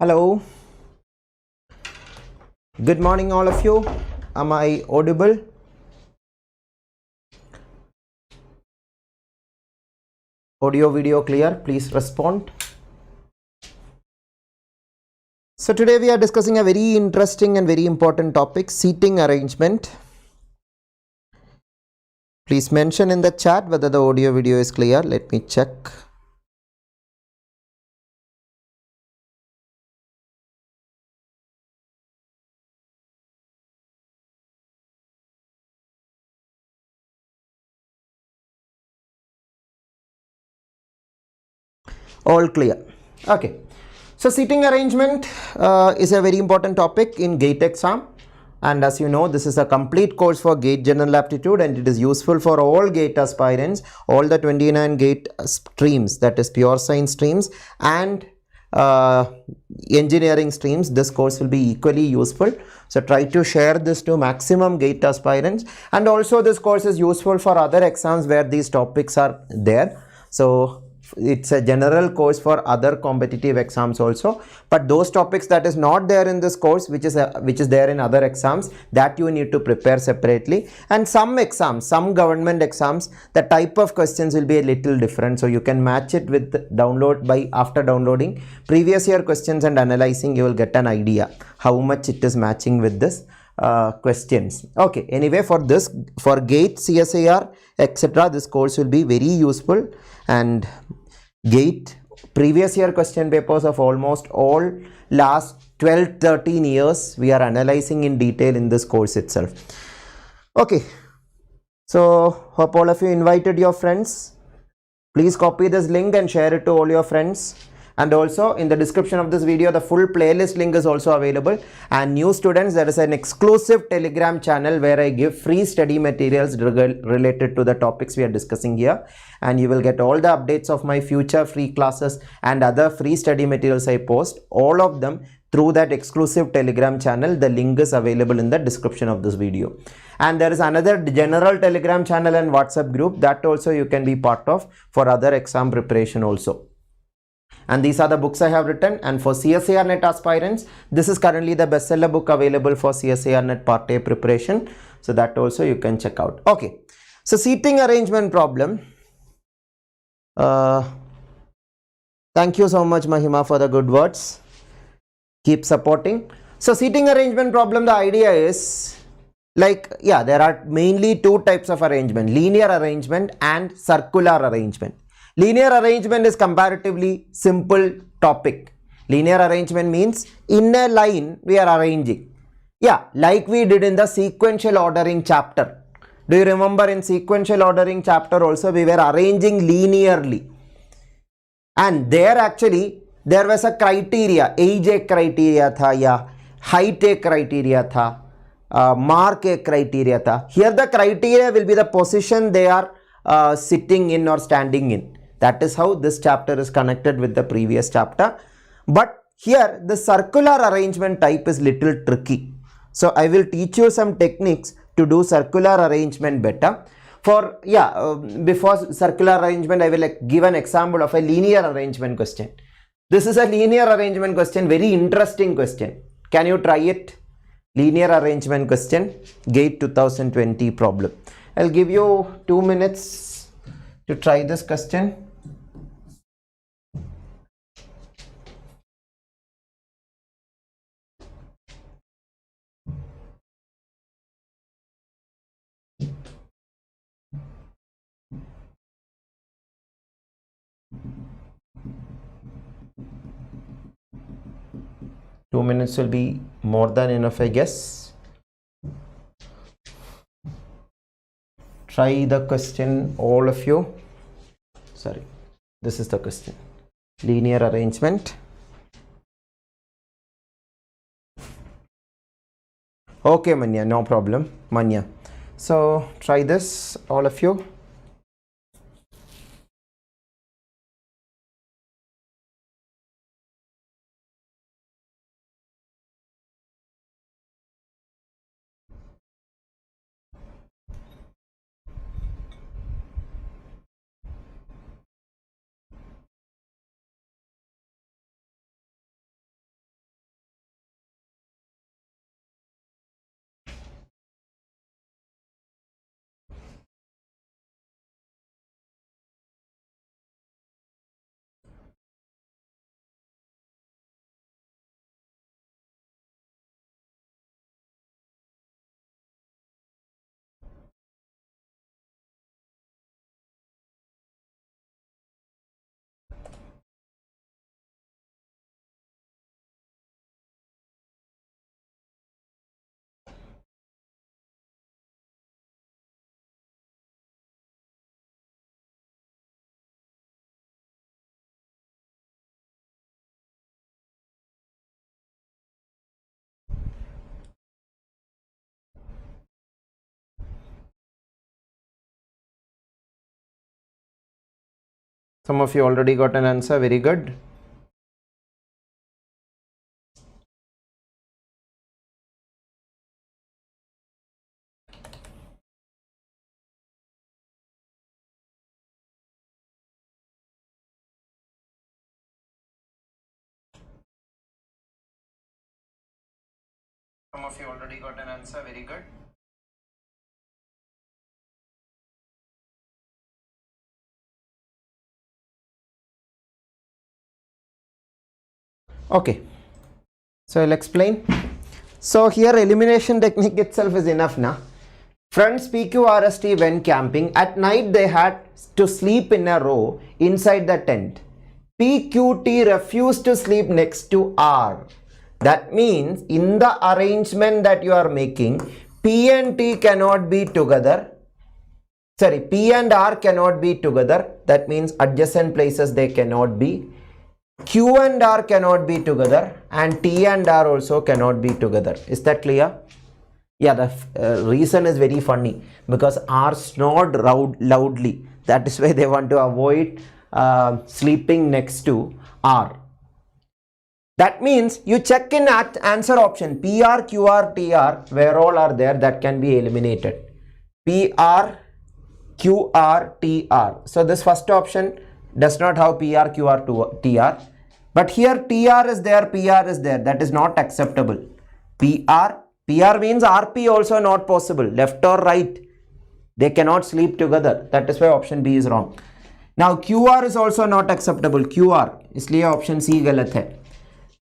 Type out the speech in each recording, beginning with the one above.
Hello, good morning all of you. Am I audible? Audio video clear? Please respond. So today we are discussing a very interesting and very important topic, seating arrangement. Please mention in the chat whether the audio video is clear. Let me check. All clear. Okay. So seating arrangement is a very important topic in GATE exam. And as you know, this is a complete course for GATE General Aptitude, and it is useful for all GATE aspirants, all the 29 GATE streams, that is pure science streams and engineering streams. This course will be equally useful. So try to share this to maximum GATE aspirants. And also this course is useful for other exams where these topics are there. So it's a general course for other competitive exams also, but those topics that is not there in this course, which is there in other exams, that you need to prepare separately. And some exams, some government exams, the type of questions will be a little different, so you can match it with after downloading previous year questions and analyzing, you will get an idea how much it is matching with this questions. Okay, anyway, for GATE, CSIR, etc., this course will be very useful. And GATE previous year question papers of almost all last 12-13 years we are analyzing in detail in this course itself. Okay, so hope all of you invited your friends. Please copy this link and share it to all your friends. And also in the description of this video, the full playlist link is also available. And new students, there is an exclusive Telegram channel where I give free study materials related to the topics we are discussing here. And you will get all the updates of my future free classes and other free study materials I post, all of them through that exclusive Telegram channel. The link is available in the description of this video. And there is another general Telegram channel and WhatsApp group that also you can be part of for other exam preparation also. And these are the books I have written. And for CSIR-NET aspirants, this is currently the bestseller book available for CSIR-NET Part A preparation. So that also you can check out. Okay. So seating arrangement problem. Thank you so much, Mahima, for the good words. Keep supporting. So seating arrangement problem, the idea is like, yeah, there are mainly two types of arrangement, linear arrangement and circular arrangement. Linear arrangement is comparatively simple topic. Linear arrangement means in a line we are arranging. Yeah, like we did in the sequential ordering chapter. Do you remember in sequential ordering chapter also we were arranging linearly. And there actually there was a criteria, age एक criteria था या height एक criteria था, mark एक criteria था. Here the criteria will be the position they are sitting in or standing in. That is how this chapter is connected with the previous chapter. But here the circular arrangement type is little tricky. So I will teach you some techniques to do circular arrangement better. For before circular arrangement, I will give an example of a linear arrangement question. This is a linear arrangement question, very interesting question. Can you try it? Linear arrangement question, GATE 2020 problem. I'll give you 2 minutes to try this question. Two minutes will be more than enough, I guess. Try the question, all of you. Sorry, this is the question. Linear arrangement. Okay, Manya, no problem. Manya. So try this, all of you. Some of you already got an answer. Very good. Some of you already got an answer. Very good. Okay. So I'll explain. So here elimination technique itself is enough now. Friends PQRST when camping. At night they had to sleep in a row inside the tent. PQT refused to sleep next to R. That means in the arrangement that you are making, P and T cannot be together. Sorry, P and R cannot be together. That means adjacent places they cannot be. Q and R cannot be together, and T and R also cannot be together. Is that clear? Yeah, the reason is very funny because R snored loudly. That is why they want to avoid sleeping next to R. That means you check in at answer option PR, QR, TR, where all are there, that can be eliminated. PR, QR, TR. So this first option does not have PR, QR, TR. But here TR is there, PR is there. That is not acceptable. PR means RP also not possible. Left or right, they cannot sleep together. That is why option B is wrong. Now QR is also not acceptable. QR, इसलिए option C गलत है.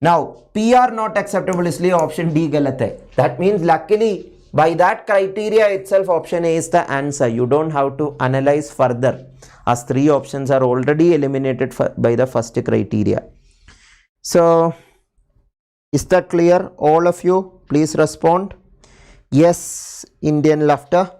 Now PR not acceptable, इसलिए option D गलत है. That means luckily by that criteria itself option A is the answer. You don't have to analyze further as three options are already eliminated by the first criteria. So is that clear? All of you please respond. Yes, Indian laughter.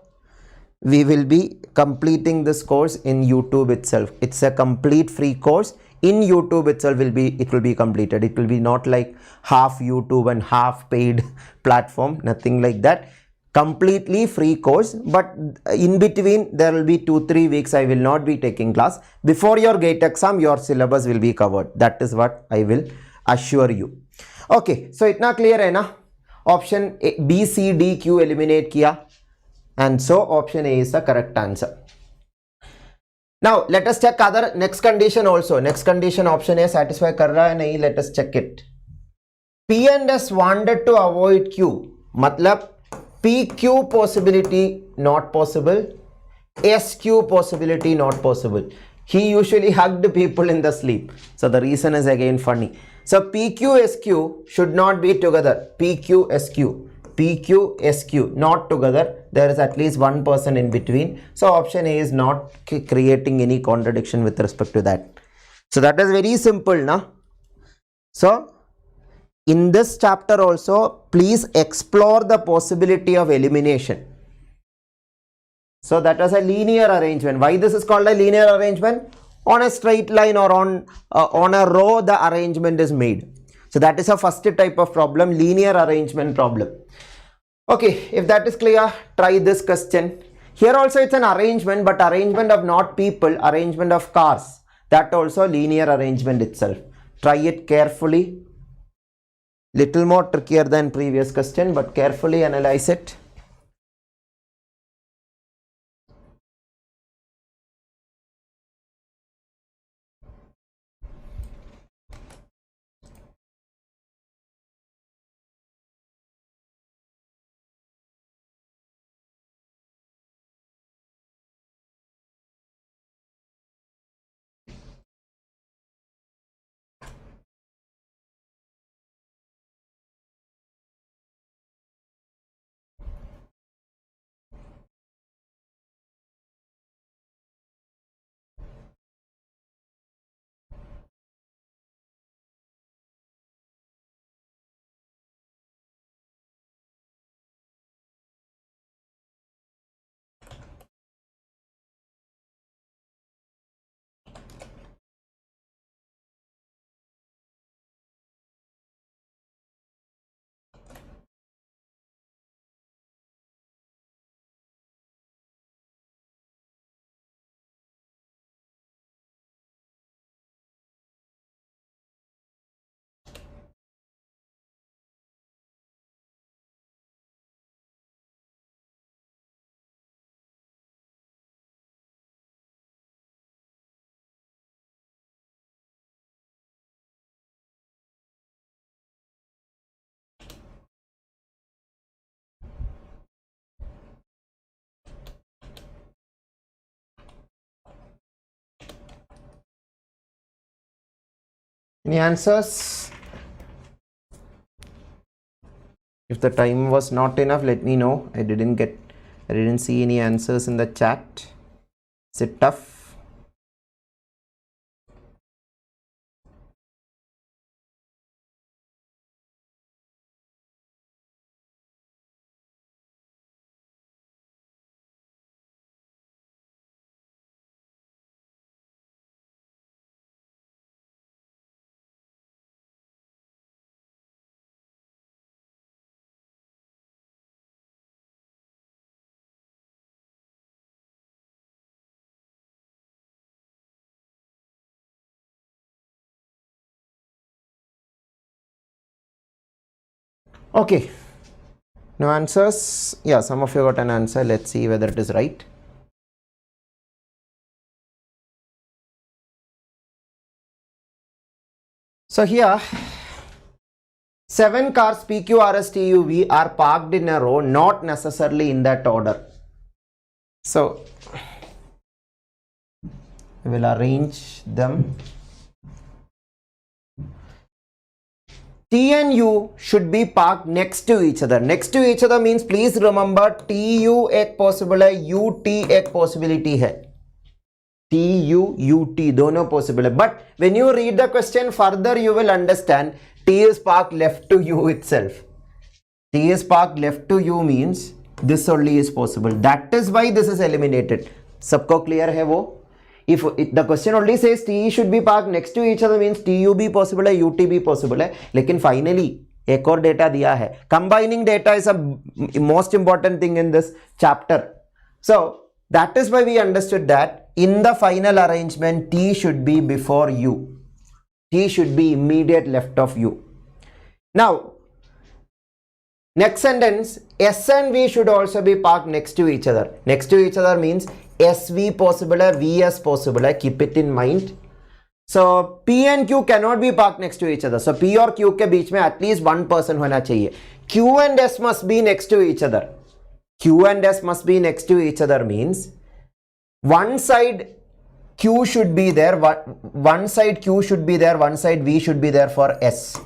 We will be completing this course in YouTube itself. It's a complete free course. In YouTube itself it will be completed. It will be not like half YouTube and half paid platform, nothing like that. Completely free course, but in between there will be 2-3 weeks I will not be taking class. Before your gate exam your syllabus will be covered. That is what I will assure you. Okay, so itna clear hai na? Option A, B, C, D, Q eliminate kiya, and so option A is the correct answer. Now let us check other next condition also. Next condition option A satisfy kar raha hai nahi, let us check it. P and S wanted to avoid Q. Matlab PQ possibility not possible, SQ possibility not possible. He usually hugged people in the sleep. So the reason is again funny. So PQ, SQ should not be together. PQ, SQ. PQ, SQ not together. There is at least one person in between. So option A is not creating any contradiction with respect to that. So that is very simple, na? So in this chapter also, please explore the possibility of elimination. So that is a linear arrangement. Why this is called a linear arrangement? On a straight line or on a row, the arrangement is made. So that is a first type of problem, linear arrangement problem. Okay, if that is clear, try this question. Here also it's an arrangement, but arrangement of not people, arrangement of cars. That also linear arrangement itself. Try it carefully. Little more trickier than previous question, but carefully analyze it. Any answers? If the time was not enough, let me know. I didn't see any answers in the chat. Is it tough? Okay. No answers? Yeah, some of you got an answer. Let's see whether it is right. So here, 7 cars PQRSTUV are parked in a row, not necessarily in that order. So, we will arrange them. T and U should be parked next to each other. Next to each other means please remember TU एक possible है, UT एक possibility है. TU, UT दोनों possible है. But when you read the question further, you will understand T is parked left to U itself. T is parked left to U means this only is possible. That is why this is eliminated. सबको clear है वो? If the question only says T should be parked next to each other means TU भी possible है, UT भी possible है. लेकिन finally एक और data दिया है. Combining data is a most important thing in this chapter. So that is why we understood that in the final arrangement T should be before U. T should be immediate left of U. Now next sentence, S and V should also be parked next to each other. Next to each other means SV possible है, VS possible है. Keep it in mind. So P and Q cannot be parked next to each other. So P और Q के बीच में at least one person होना चाहिए. Q and S must be next to each other. Q and S must be next to each other means one side Q should be there, one side Q should be there, one side V should be there for S.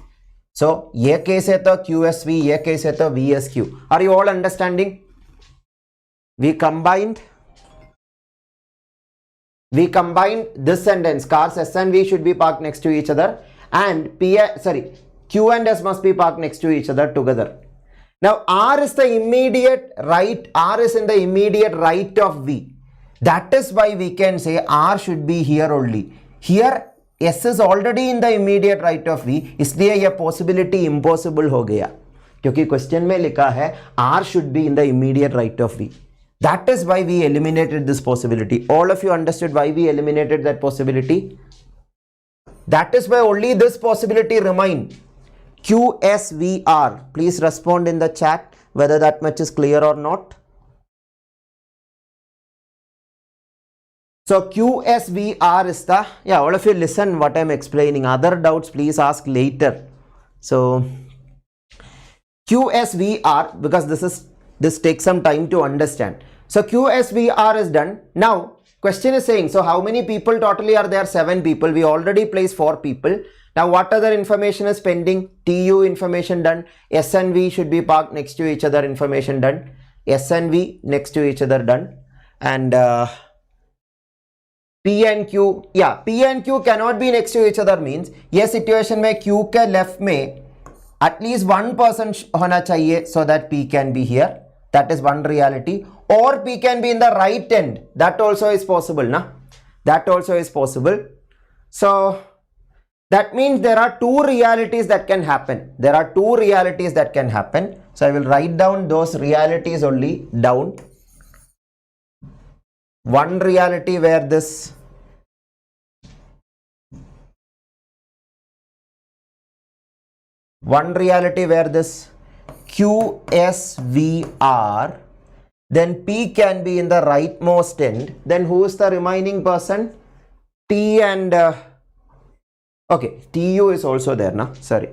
So ये case है तो QSV, ये case है तो VSQ. Are you all understanding? We combined this sentence. Cars S and V should be parked next to each other, and Q and S must be parked next to each other together. Now R is the immediate right. R is in the immediate right of V. That is why we can say R should be here only. Here S is already in the immediate right of V, इसलिए यह possibility impossible हो गया, क्योंकि question में लिखा है R should be in the immediate right of V. That is why we eliminated this possibility. All of you understood why we eliminated that possibility? That is why only this possibility remained. QSVR. Please respond in the chat whether that much is clear or not. So QSVR is the, all of you listen what I am explaining. Other doubts please ask later. So QSVR, because this takes some time to understand. So QSVR is done. Now question is saying, so how many people totally are there? 7 people. We already placed 4 people. Now what other information is pending? TU information done. S and V should be parked next to each other, information done. S and V next to each other done. And P and Q, P and Q cannot be next to each other means ये situation में Q के left में at least one person होना चाहिए so that P can be here. That is one reality. Or P can be in the right end. That also is possible, na? That also is possible. So that means there are 2 realities that can happen. There are 2 realities that can happen. So I will write down those realities only down. One reality where this QSVR, then P can be in the rightmost end. Then who is the remaining person? T and okay, TU is also there, na? Sorry,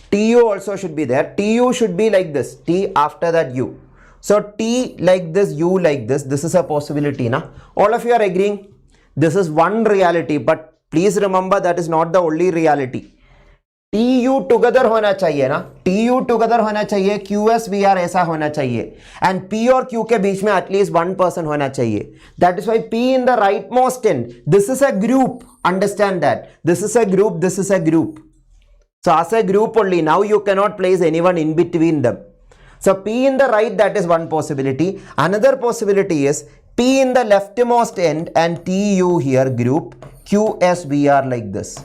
TU also should be there. TU should be like this, T after that U. So T like this, U like this. This is a possibility, na? All of you are agreeing? This is one reality, but please remember that is not the only reality. TU together होना चाहिए ना, TU together होना चाहिए, QSVR ऐसा होना चाहिए, and P और Q के बीच में एटलीस्ट 1% होना चाहिए. That is why P in the rightmost end. This is a group. Understand that. This is a group. This is a group. So as a group only, now you cannot place anyone in between them. So P in the right, that is one possibility. Another possibility is P in the leftmost end and TU here group, QSVR like this.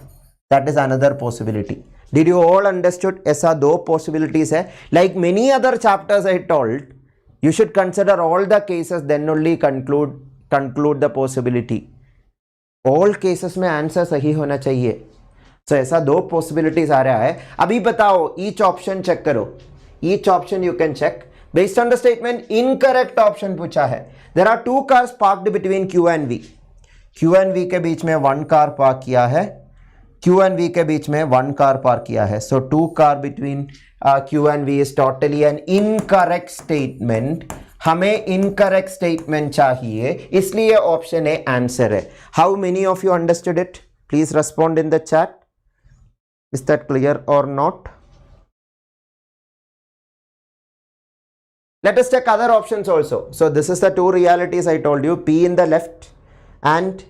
That is another possibility. Did you all understood? ऐसा दो possibilities है. Like many other chapters I told, you should consider all the cases, then only conclude the possibility. All cases में answer सही होना चाहिए. So ऐसा दो possibilities आ रहा है. अभी बताओ, each option check करो. Each option you can check. Based on the statement, incorrect option पूछा है. There are two cars parked between Q and V. Q and V के बीच में one car park किया है. Q and V के बीच में one car park किया है. So two car between Q and V is totally an incorrect statement. हमें incorrect statement चाहिए, इसलिए option A answer है. How many of you understood it? Please respond in the chat. Is that clear or not? Let us check other options also. So this is the two realities I told you, P in the left and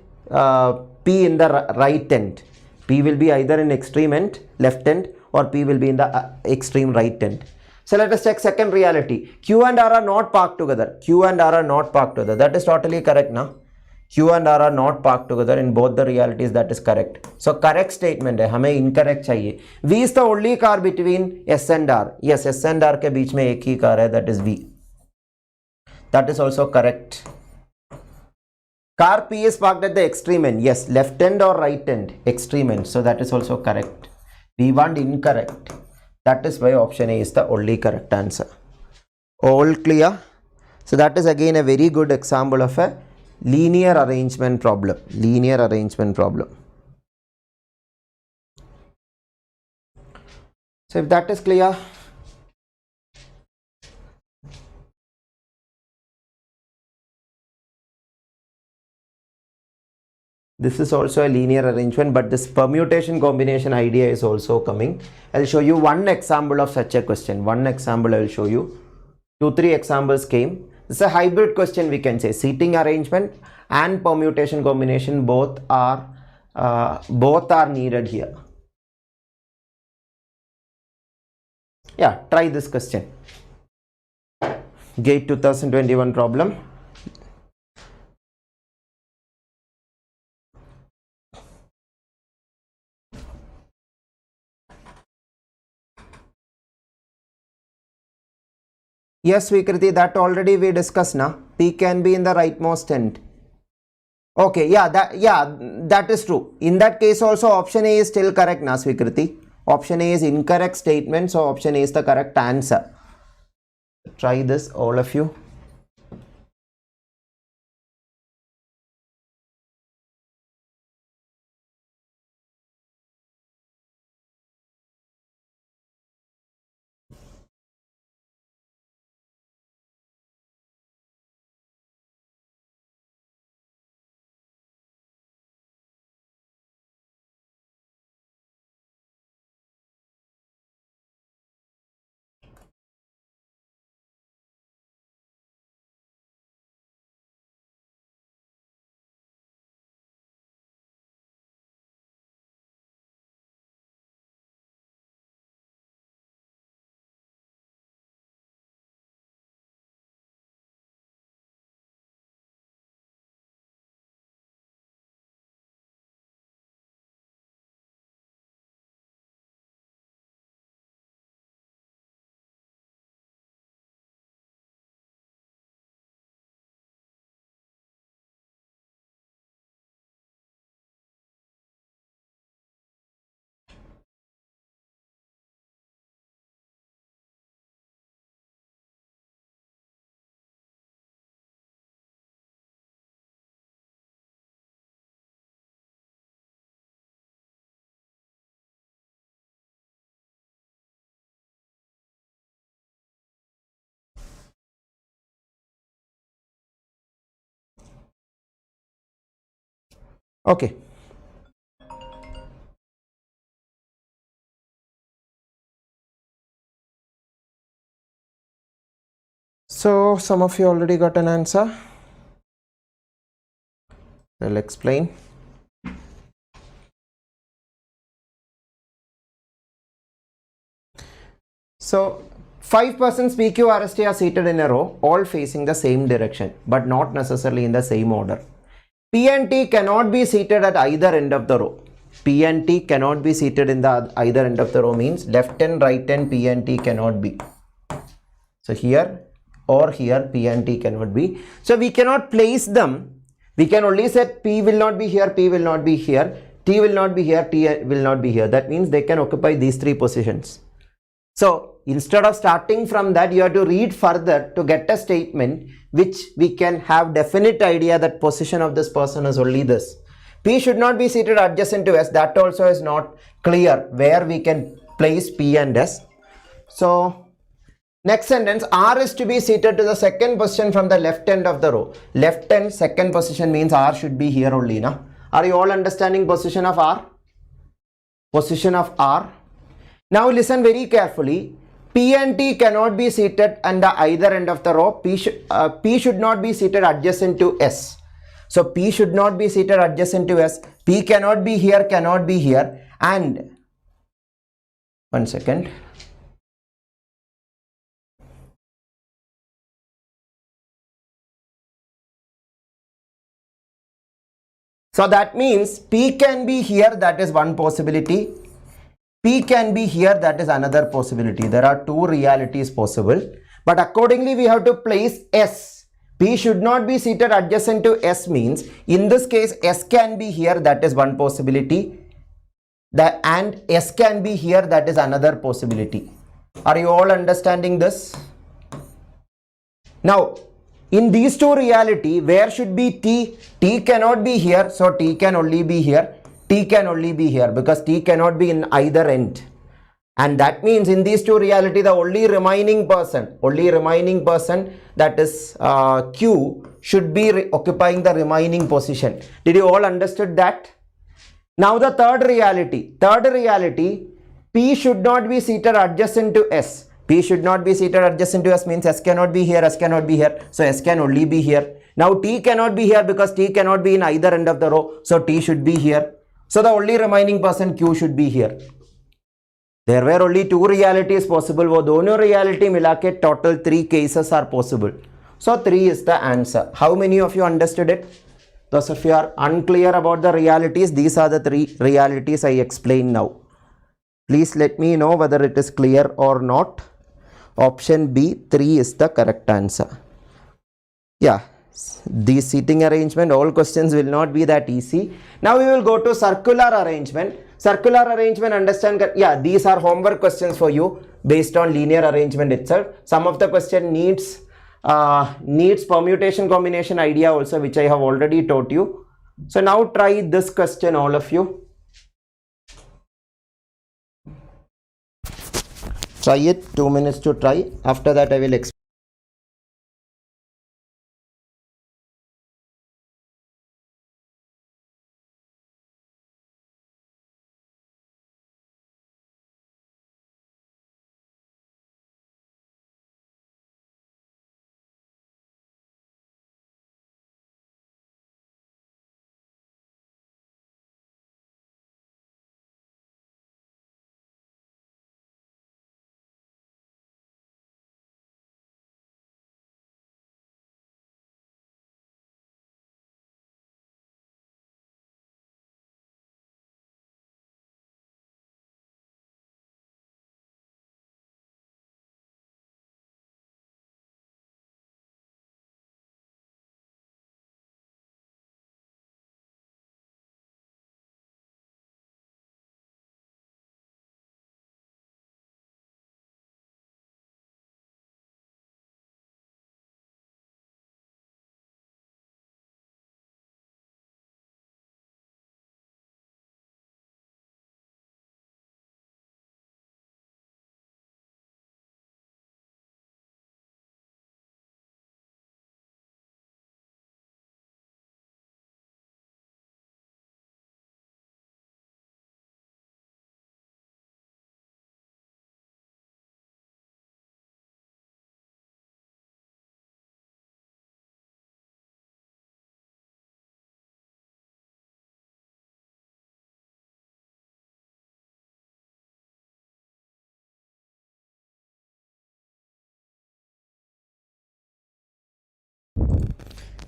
P in the right end. P will be either in extreme end, left end, or P will be in the extreme right end. So let us check second reality. Q and R are not parked together. Q and R are not parked together. That is totally correct now. Q and R are not parked together in both the realities. That is correct. So correct statement है, हमें incorrect चाहिए. V is the only car between S and R. Yes, S and R के बीच में एक ही car है, that is V. That is also correct. Car P is parked at the extreme end. Yes, left end or right end? Extreme end. So that is also correct. We want incorrect. That is why option A is the only correct answer. All clear? So that is again a very good example of a linear arrangement problem. Linear arrangement problem. So if that is clear, this is also a linear arrangement, but this permutation combination idea is also coming. I'll show you one example of such a question. One example I will show you. 2-3 examples came. It's a hybrid question, we can say. Seating arrangement and permutation combination both are needed here. Yeah, try this question. GATE 2021 problem. Yes, Vikriti, that already we discussed now. P can be in the rightmost end. Okay, that is true. In that case also option A is still correct now, Svikriti. Option A is incorrect statement, so option A is the correct answer. Try this, all of you. Okay. So some of you already got an answer. I'll explain. So 5 persons PQRST are seated in a row, all facing the same direction, but not necessarily in the same order. P and T cannot be seated at either end of the row. P and T cannot be seated in the either end of the row means left and right and P and T cannot be. So here or here P and T cannot be. So we cannot place them. We can only say P will not be here, P will not be here, T will not be here, T will not be here. That means they can occupy these 3 positions. So instead of starting from that, you have to read further to get a statement which we can have definite idea that position of this person is only this. P should not be seated adjacent to S. That also is not clear where we can place P and S. So next sentence, R is to be seated to the second position from the left end of the row. Left end second position means R should be here only. Na? Are you all understanding position of R? Position of R. Now listen very carefully. P and T cannot be seated at the either end of the row. P should not be seated adjacent to S. So P should not be seated adjacent to S. P cannot be here, cannot be here. And one second. So that means P can be here, that is one possibility. P can be here, that is another possibility. There are 2 realities possible. But accordingly, we have to place S. P should not be seated adjacent to S means, in this case, S can be here, that is one possibility. And S can be here, that is another possibility. Are you all understanding this? Now, in these 2 reality, where should be T? T cannot be here, so T can only be here. T can only be here because T cannot be in either end. And that means in these 2 reality, the only remaining person that is Q should be occupying the remaining position. Did you all understood that? Now the third reality, P should not be seated adjacent to S. P should not be seated adjacent to S means S cannot be here, S cannot be here. So S can only be here. Now T cannot be here because T cannot be in either end of the row. So T should be here. So the only remaining person Q should be here. There were only 2 realities possible. वो दोनों reality मिला के total 3 cases are possible. So 3 is the answer. How many of you understood it? Those of you are unclear about the realities, these are the 3 realities I explained now. Please let me know whether it is clear or not. Option B, 3 is the correct answer. Yeah, the seating arrangement, all questions will not be that easy. Now we will go to circular arrangement. Circular arrangement, understand, yeah, these are homework questions for you based on linear arrangement itself. Some of the question needs permutation combination idea also, which I have already taught you. So now try this question, all of you. Try it, 2 minutes to try. After that I will explain.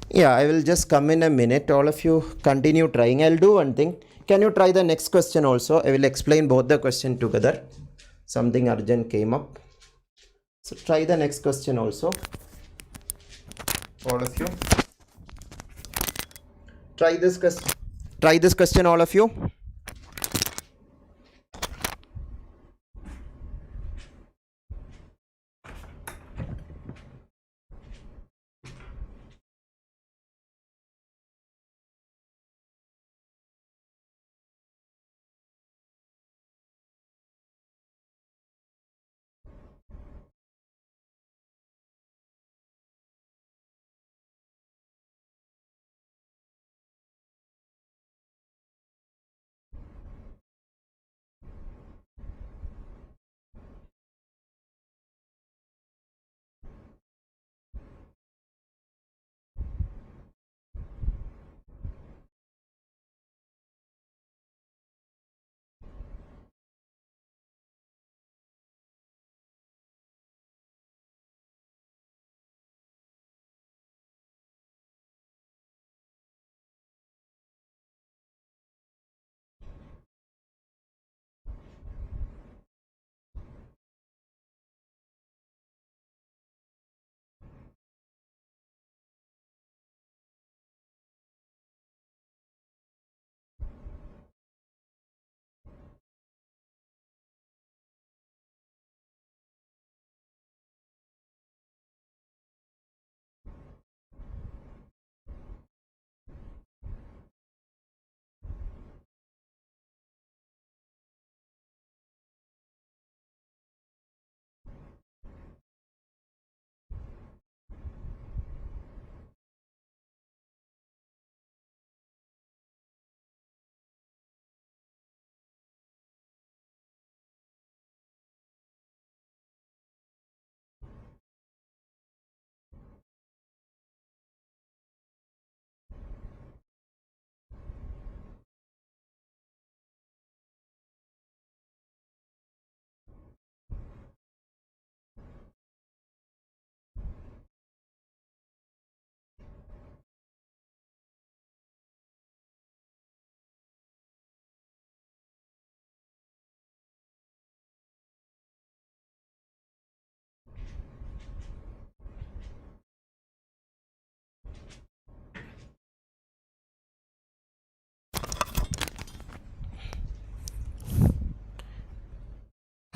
Yeah, I will just come in a minute. All of you continue trying. I'll do one thing. Can you try the next question also? I will explain both the question together. Something urgent came up. So try the next question also. All of you. Try this question. Try this question, all of you.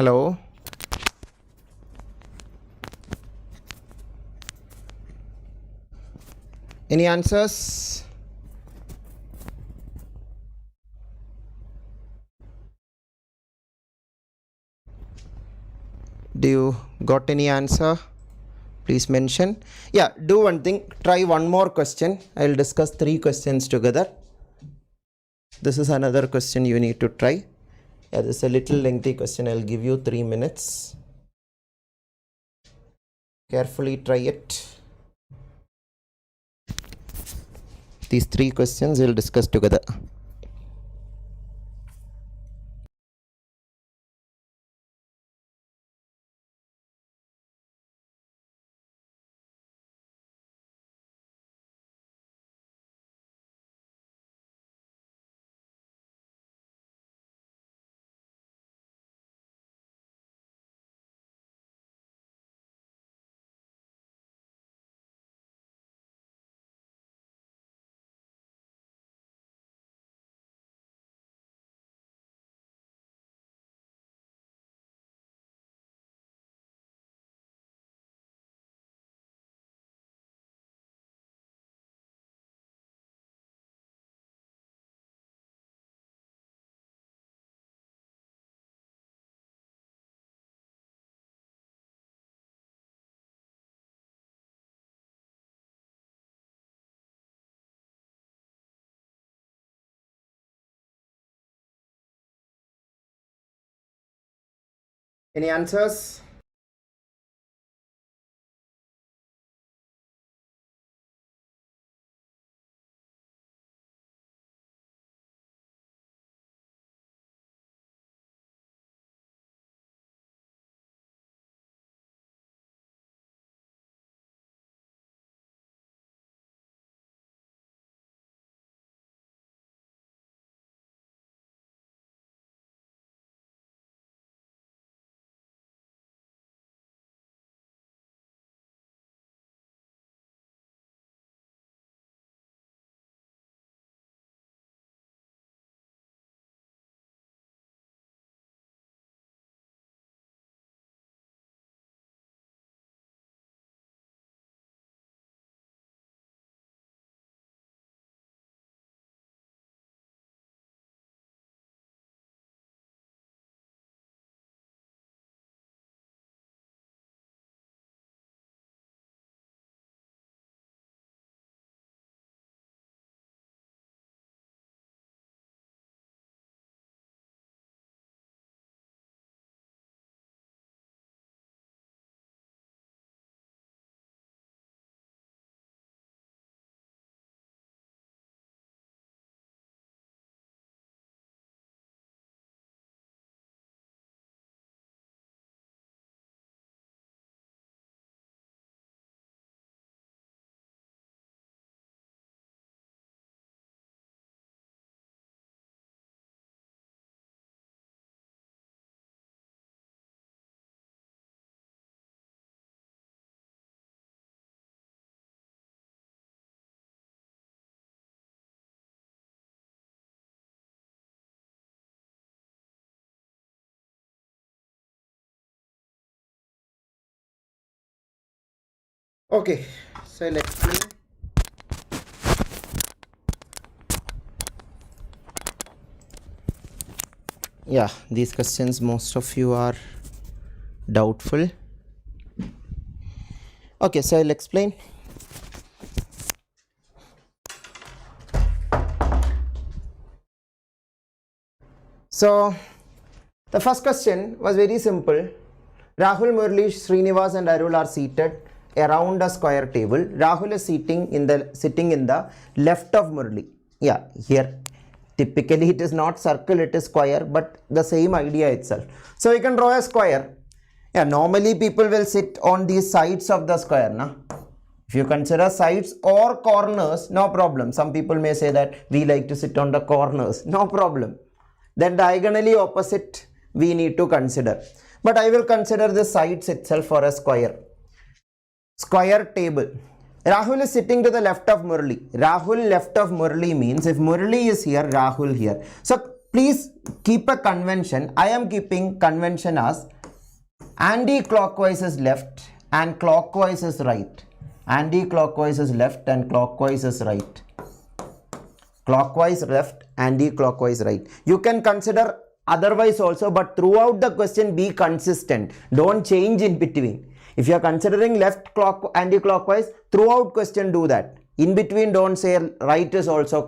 Hello. Any answers? Do you got any answer? Please mention. Yeah, do one thing. Try one more question. I'll discuss 3 questions together. This is another question you need to try. Yeah, this is a little lengthy question. I'll give you 3 minutes. Carefully try it. These 3 questions we'll discuss together. Any answers? Okay, so I'll explain. Yeah, these questions most of you are doubtful. Okay, so I'll explain. So the first question was very simple. Rahul, Murli, Srinivas and Arul are seated around a square table. Rahul is sitting in the left of Murli. Yeah, here typically it is not circle, it is square, but the same idea itself. So you can draw a square. Yeah, normally people will sit on the sides of the square. Na? If you consider sides or corners, no problem. Some people may say that we like to sit on the corners. No problem. Then diagonally opposite we need to consider. But I will consider the sides itself for a square. Square table. Rahul is sitting to the left of Murli. Rahul left of Murli means if Murli is here, Rahul here. So please keep a convention. I am keeping convention as anti-clockwise is left and clockwise is right. Anti-clockwise is left and clockwise is right. Clockwise left, anti-clockwise right. You can consider otherwise also, but throughout the question be consistent. Don't change in between. If you are considering left anti-clockwise, throughout question do that. In between don't say right is also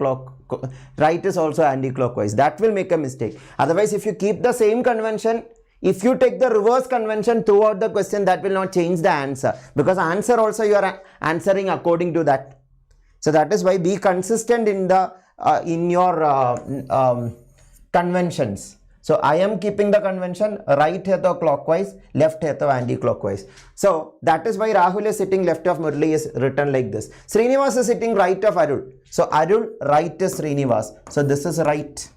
anti-clockwise. That will make a mistake. Otherwise, if you keep the same convention, if you take the reverse convention throughout the question, that will not change the answer, because answer also you are answering according to that. So that is why be consistent in the in your conventions. So I am keeping the convention right hai to clockwise, left hai to anti-clockwise. So that is why Rahul is sitting left of Murli is written like this. Srinivas is sitting right of Arul. So Arul right is Srinivas. So this is right.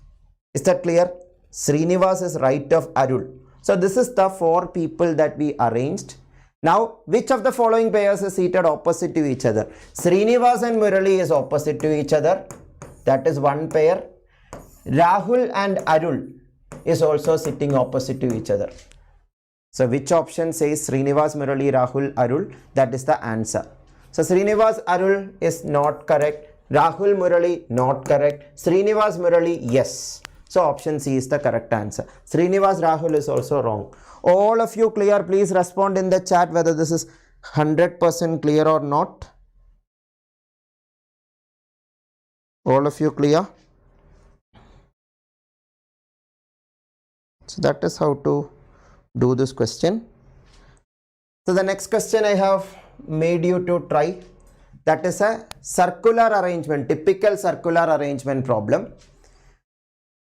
Is that clear? Srinivas is right of Arul. So this is the four people that we arranged. Now, which of the following pairs is seated opposite to each other? Srinivas and Murali is opposite to each other. That is one pair. Rahul and Arul is also sitting opposite to each other. So, which option says Srinivas, Murali, Rahul, Arul? That is the answer. So, Srinivas, Arul is not correct. Rahul, Murali, not correct. Srinivas, Murali, yes. So, option C is the correct answer. Srinivas, Rahul is also wrong. All of you clear? Please respond in the chat whether this is 100% clear or not. All of you clear? So that is how to do this question. So the next question I have made you to try. That is a circular arrangement, typical circular arrangement problem.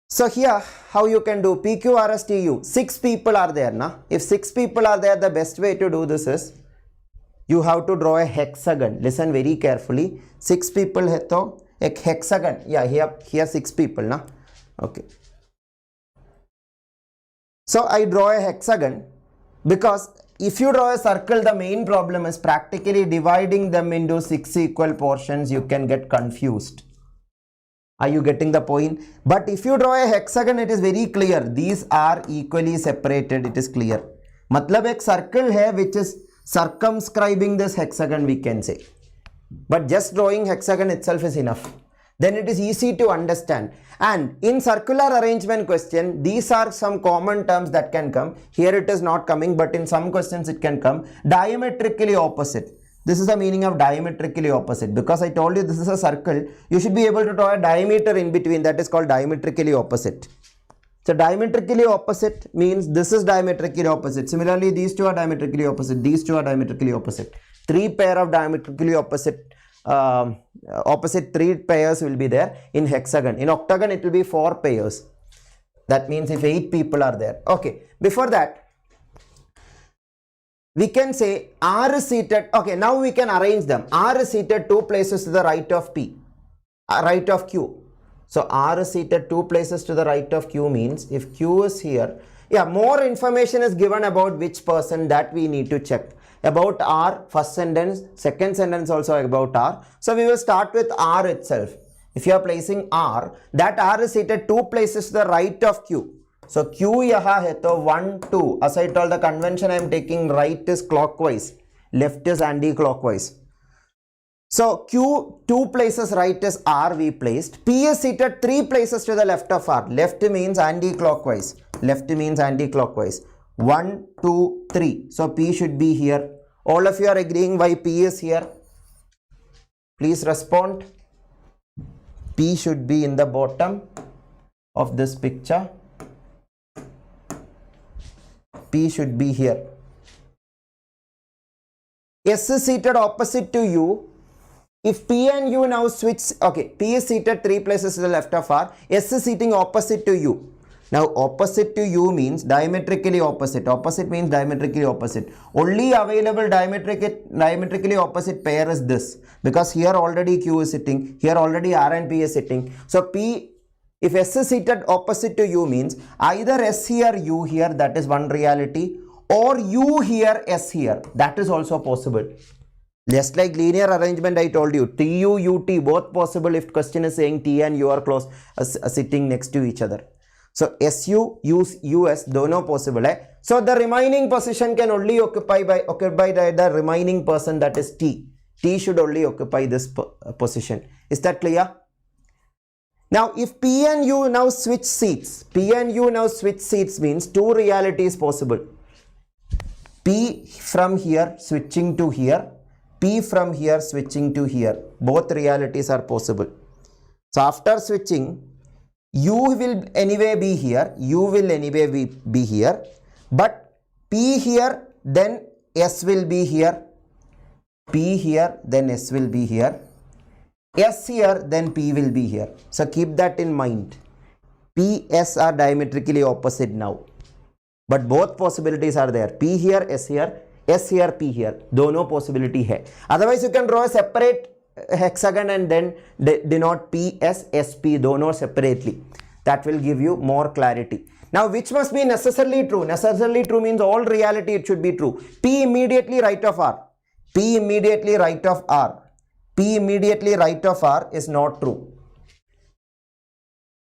So here, how you can do PQRSTU, 6 people are there. Na? If 6 people are there, the best way to do this is, you have to draw a hexagon. Listen very carefully. 6 people hai to ek hexagon. Yeah, here 6 people. Na? Okay. So I draw a hexagon because if you draw a circle, the main problem is practically dividing them into 6 equal portions. You can get confused. Are you getting the point? But if you draw a hexagon, it is very clear. These are equally separated. It is clear. Matlab ek circle hai which is circumscribing this hexagon, we can say. But just drawing hexagon itself is enough. Then it is easy to understand. And in circular arrangement question, these are some common terms that can come. Here it is not coming, but in some questions it can come. Diametrically opposite. This is the meaning of diametrically opposite. Because I told you this is a circle, you should be able to draw a diameter in between. That is called diametrically opposite. So diametrically opposite means this is diametrically opposite. Similarly, these two are diametrically opposite. These two are diametrically opposite. 3 pair of diametrically opposite. Opposite 3 pairs will be there in hexagon. In octagon, it will be 4 pairs. That means if 8 people are there. Okay. Before that, we can say R is seated. Okay, now we can arrange them. R is seated 2 places to the right of P, right of Q. So R is seated 2 places to the right of Q means if Q is here, yeah, more information is given about which person that we need to check. About R, first sentence, second sentence also about R. So we will start with R itself. If you are placing R, that R is seated 2 places to the right of Q. So Q yaha hai to 1, 2. As I told, the convention I am taking right is clockwise. left is anti-clockwise. So Q 2 places right is R we placed. P is seated 3 places to the left of R. Left means anti-clockwise. Left means anti-clockwise. 1, 2, 3. So P should be here. All of you are agreeing why P is here? Please respond. P should be in the bottom of this picture. P should be here. S is seated opposite to U. If P and U now switch, okay, P is seated 3 places to the left of R. S is sitting opposite to U. Now opposite to U means diametrically opposite. Opposite means diametrically opposite. Only available diametrically opposite pair is this. Because here already Q is sitting. Here already R and P is sitting. So P, if S is seated opposite to U means either S here, U here, that is one reality. Or U here, S here. That is also possible. Just like linear arrangement I told you, TU, UT both possible if question is saying T and U are close, sitting next to each other. So SU, US, dono possible. So the remaining position can only occupied by the remaining person, that is T. T should only occupy this position. Is that clear? Now if P and U now switch seats, means two realities possible. P from here switching to here. P from here switching to here. Both realities are possible. So after switching, U will anyway be here. U will anyway be here. But P here, then S will be here. P here, then S will be here. S here, then P will be here. So keep that in mind. P, S are diametrically opposite now. But both possibilities are there. P here, S here. S here, P here. Dono possibility hai. Otherwise you can draw a separate hexagon and then denote P, S, SP, dono separately. That will give you more clarity. Now which must be necessarily true? Necessarily true means all reality it should be true. P immediately right of R. P immediately right of R. P immediately right of R is not true.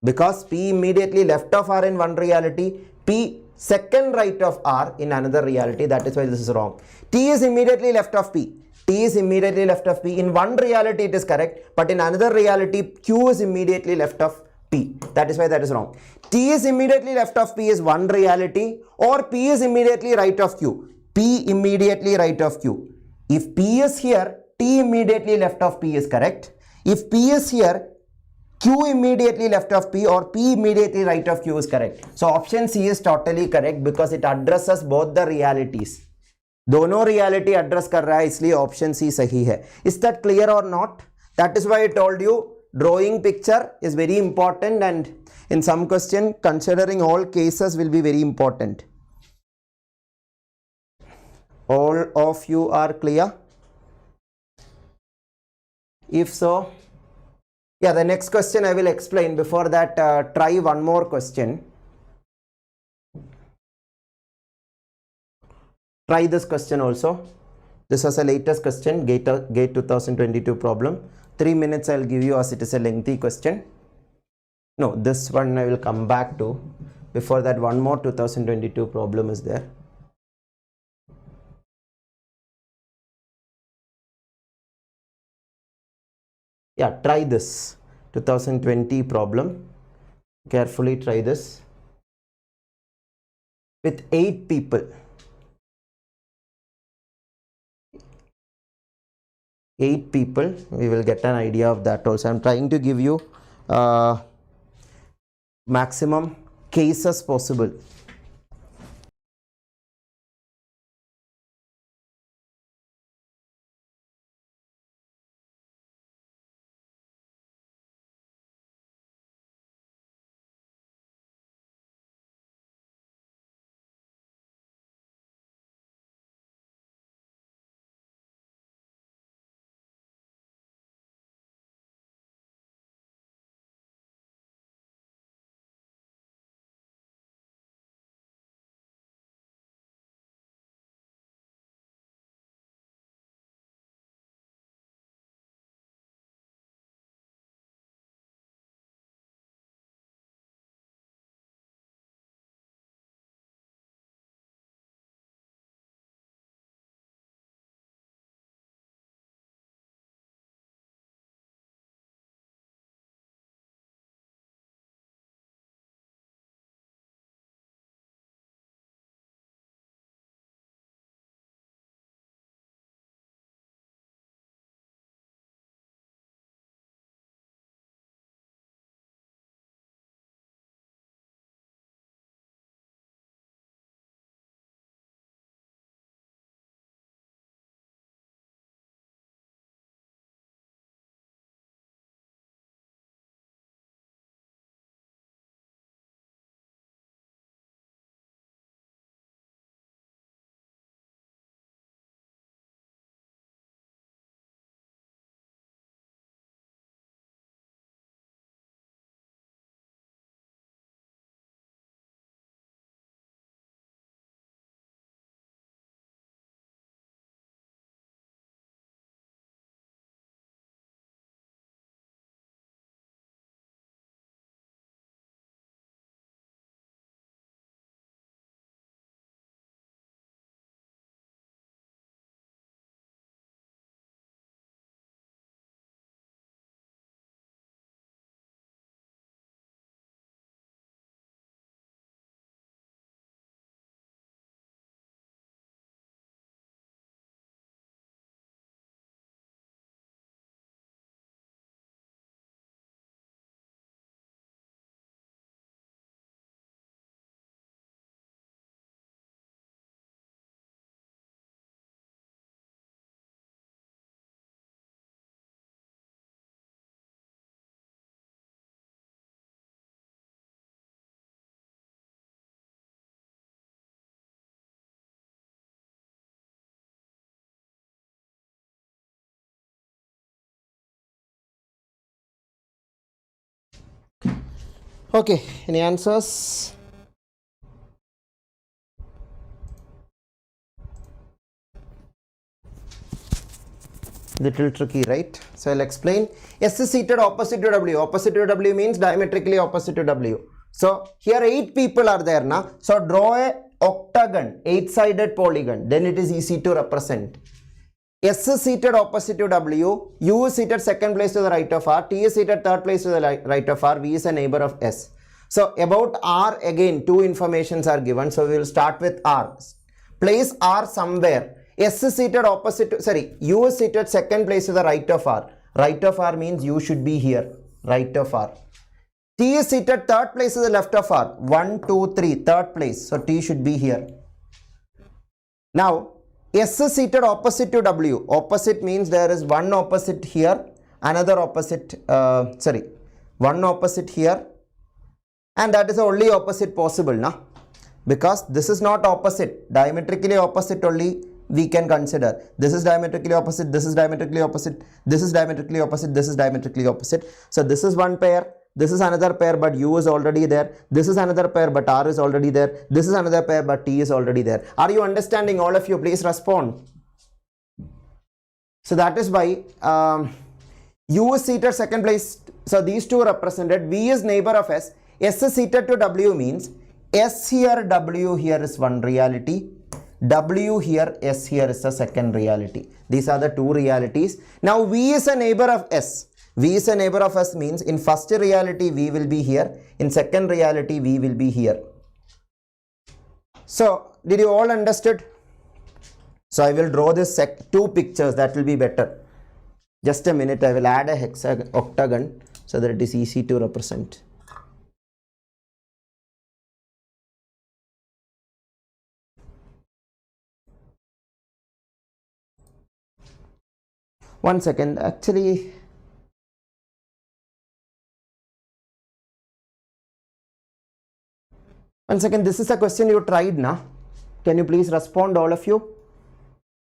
Because P immediately left of R in one reality, P second right of R in another reality, that is why this is wrong. T is immediately left of P. T is immediately left of P. In one reality it is correct, but in another reality Q is immediately left of P. That is why that is wrong. T is immediately left of P is one reality, or P is immediately right of Q. P immediately right of Q. If P is here, T immediately left of P is correct. If P is here, Q immediately left of P or P immediately right of Q is correct. So option C is totally correct because it addresses both the realities. दोनों reality address कर रहा है, इसलिए option C सही है. Is that clear or not? That is why I told you drawing picture is very important, and in some question considering all cases will be very important. All of you are clear? If so, yeah, the next question I will explain. Before that, try one more question. Try this question also. This was the latest question, GATE 2022 problem. 3 minutes I will give you as it is a lengthy question. No, this one I will come back to. Before that, one more 2022 problem is there. Yeah, try this 2020 problem. Carefully try this. With 8 people. 8 people, we will get an idea of that also. I am trying to give you maximum cases possible. Okay, any answers? Little tricky, right? So I'll explain. S is seated opposite to W. Opposite to W means diametrically opposite to W. So here 8 people are there now. So draw a octagon, 8-sided polygon. Then it is easy to represent. S is seated opposite to W. U is seated second place to the right of R. T is seated third place to the right of R. V is a neighbor of S. So about R, again 2 informations are given. So we will start with R. Place R somewhere. S is seated opposite to, sorry, U is seated second place to the right of R. Right of R means U should be here. Right of R. T is seated third place to the left of R. 1, 2, 3, third place. So T should be here. Now, S is seated opposite to W. Opposite means there is one opposite here, another opposite, one opposite here, and that is the only opposite possible, na? Because this is not opposite, diametrically opposite only we can consider. This is diametrically opposite, this is diametrically opposite, this is diametrically opposite, this is diametrically opposite. So this is one pair. This is another pair, but U is already there. This is another pair, but R is already there. This is another pair, but T is already there. Are you understanding? All of you, please respond. So that is why U is seated second place. So these two represented. V is neighbor of S. S is seated to W means S here, W here is one reality. W here, S here is the second reality. These are the two realities. Now V is a neighbor of S. V is a neighbor of S means in first reality V will be here, in second reality V will be here. So did you all understood? So I will draw this two pictures, that will be better. Just a minute, I will add a hexagon, octagon, so that it is easy to represent. One second, actually. One second, this is a question you tried now. Can you please respond, all of you?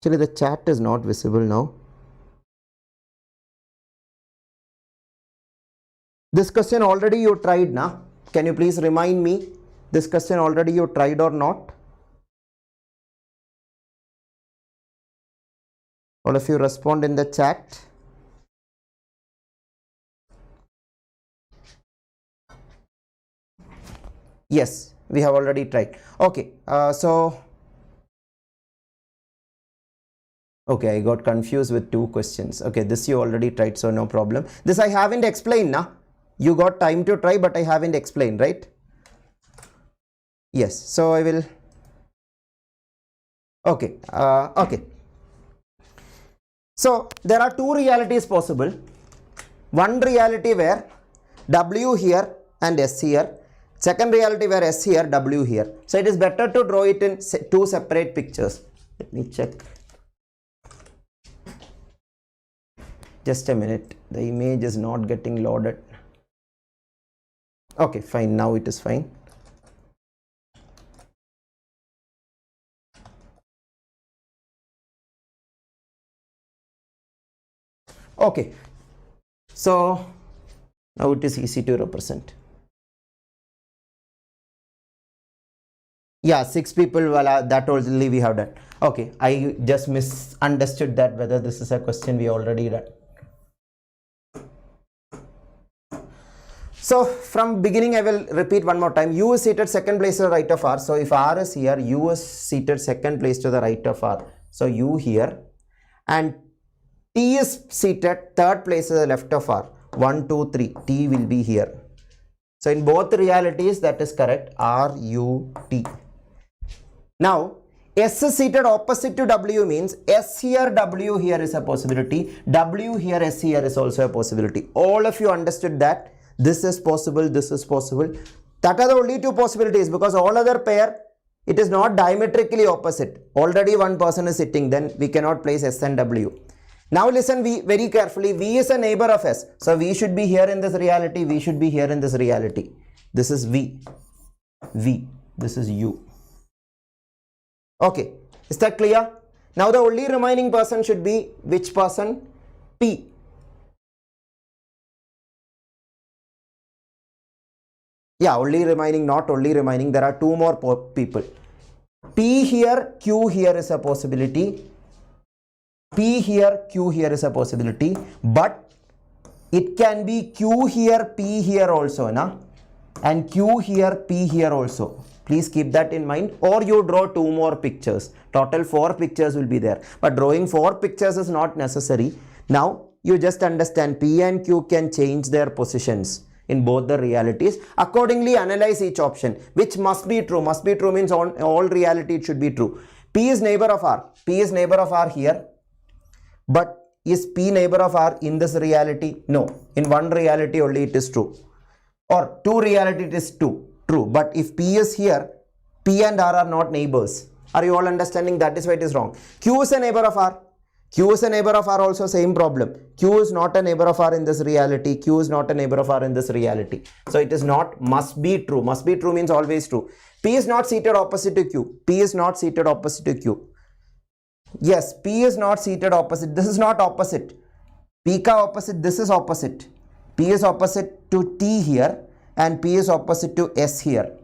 Actually, the chat is not visible now. This question already you tried now. Can you please remind me? This question already you tried or not? All of you respond in the chat. Yes. We have already tried. Okay, okay, I got confused with two questions. Okay, this you already tried, so no problem. This I haven't explained now. You got time to try, but I haven't explained, right? Yes, so I will. Okay, okay. So there are two realities possible. One reality where W here and S here. Second reality where S here, W here. So it is better to draw it in two separate pictures. Let me check. Just a minute. The image is not getting loaded. Okay, fine. Now it is fine. Okay. So now it is easy to represent. Yeah, 6 people, well, that only we have done. Okay, I just misunderstood that whether this is a question we already done. So from beginning I will repeat one more time. U is seated second place to the right of R. So if R is here, U is seated second place to the right of R. So U here, and T is seated third place to the left of R. 1, 2, 3. T will be here. So in both realities that is correct. R, U, T. Now, S is seated opposite to W means S here, W here is a possibility. W here, S here is also a possibility. All of you understood that this is possible, this is possible. That are the only two possibilities, because all other pair, it is not diametrically opposite. Already one person is sitting, then we cannot place S and W. Now listen very carefully. V is a neighbor of S. So V should be here in this reality. V should be here in this reality. This is V. V. This is U. Okay, is that clear? Now the only remaining person should be which person? P. Yeah, only remaining, not only remaining. There are two more people. P here, Q here is a possibility. P here, Q here is a possibility. But it can be Q here, P here also, na? And Q here, P here also. Please keep that in mind. Or you draw two more pictures. Total 4 pictures will be there. But drawing 4 pictures is not necessary. Now you just understand P and Q can change their positions in both the realities. Accordingly, analyze each option. Which must be true. Must be true means on all reality it should be true. P is neighbor of R. P is neighbor of R here. But is P neighbor of R in this reality? No. In one reality only it is true. Or two reality it is true. But if P is here, P and R are not neighbors. Are you all understanding? That is why it is wrong. Q is a neighbor of R. Q is a neighbor of R also, same problem. Q is not a neighbor of R in this reality. Q is not a neighbor of R in this reality. So it is not must be true. Must be true means always true. P is not seated opposite to Q. P is not seated opposite to Q. Yes, P is not seated opposite. This is not opposite. P ka opposite, this is opposite. P is opposite to T here and P is opposite to S here.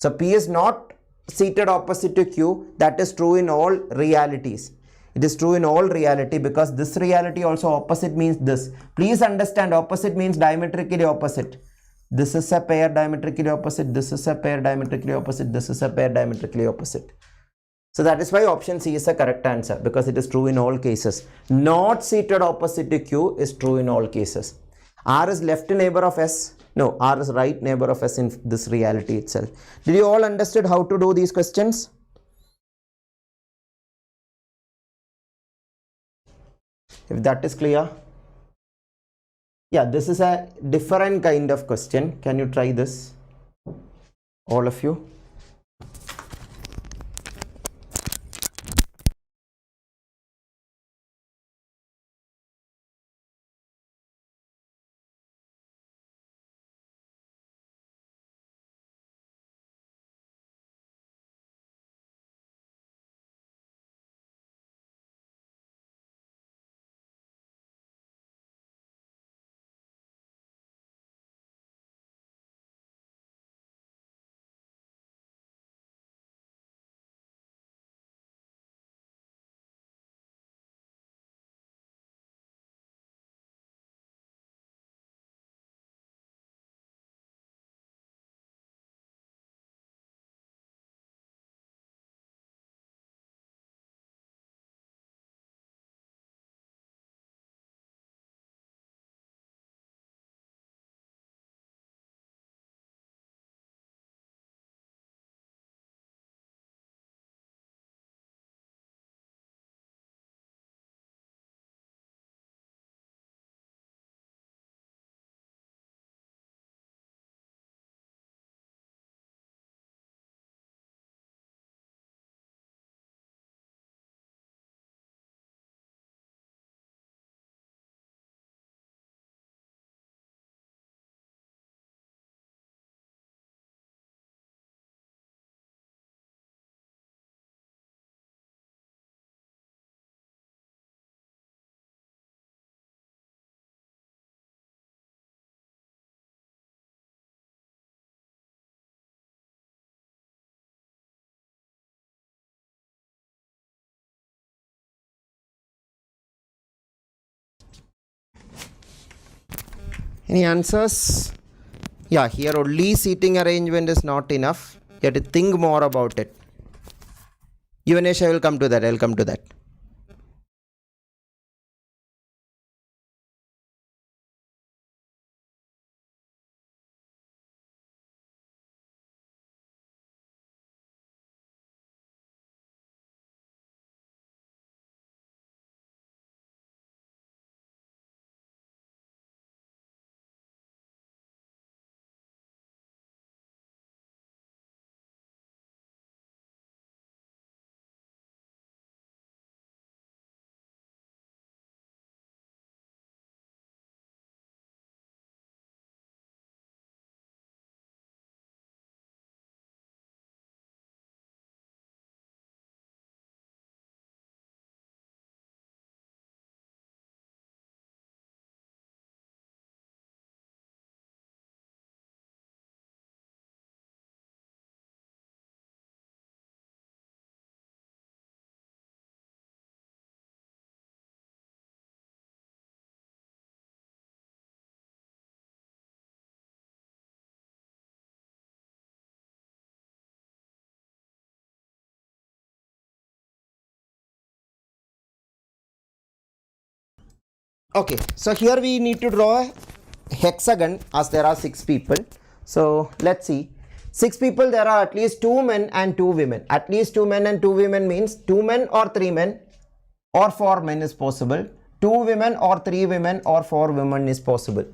So P is not seated opposite to Q. That is true in all realities. It is true in all reality because this reality also opposite means this. Please understand, opposite means diametrically opposite. This is a pair diametrically opposite. This is a pair diametrically opposite. This is a pair diametrically opposite. So that is why option C is the correct answer because it is true in all cases. Not seated opposite to Q is true in all cases. R is left neighbor of S. No, R is right neighbor of S in this reality itself. Did you all understood how to do these questions? If that is clear. Yeah, this is a different kind of question. Can you try this? All of you. Any answers? Yeah, here only seating arrangement is not enough. You have to think more about it. Yuvanesh, I will come to that. I will come to that. Okay, so here we need to draw a hexagon as there are 6 people. So let's see. 6 people, there are at least 2 men and 2 women. At least 2 men and 2 women means 2 men or 3 men or 4 men is possible. 2 women or 3 women or 4 women is possible.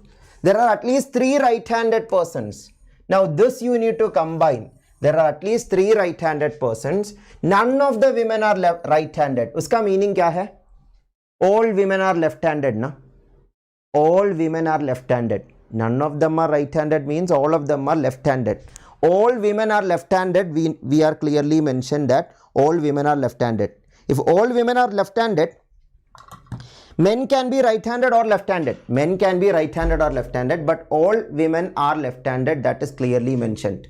There are at least 3 right-handed persons. Now this you need to combine. There are at least 3 right-handed persons. None of the women are right-handed. Uska meaning kya hai? All women are left-handed, na? All women are left-handed. None of them are right-handed means all of them are left-handed. All women are left-handed. We are clearly mentioned that all women are left-handed. If all women are left-handed, men can be right-handed or left-handed. Men can be right-handed or left-handed, but all women are left-handed. That is clearly mentioned.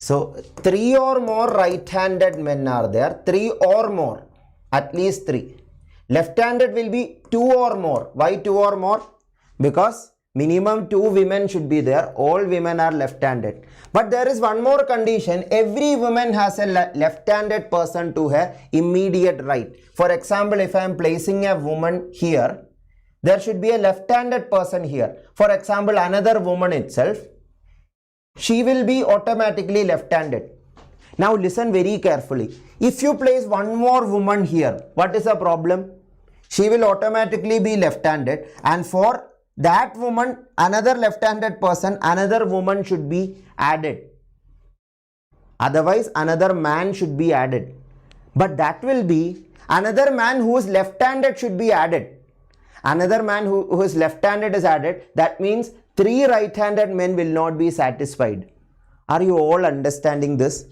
So 3 or more right-handed men are there. 3 or more. At least 3. Left-handed will be 2 or more. Why 2 or more? Because minimum 2 women should be there. All women are left-handed. But there is one more condition. Every woman has a left-handed person to her immediate right. For example, if I am placing a woman here, there should be a left-handed person here. For example, another woman itself, she will be automatically left-handed. Now listen very carefully. If you place one more woman here, what is the problem? She will automatically be left-handed, and for that woman, another left-handed person, another woman should be added. Otherwise, another man should be added. But that will be another man who is left-handed should be added. Another man who is left-handed is added. That means 3 right-handed men will not be satisfied. Are you all understanding this?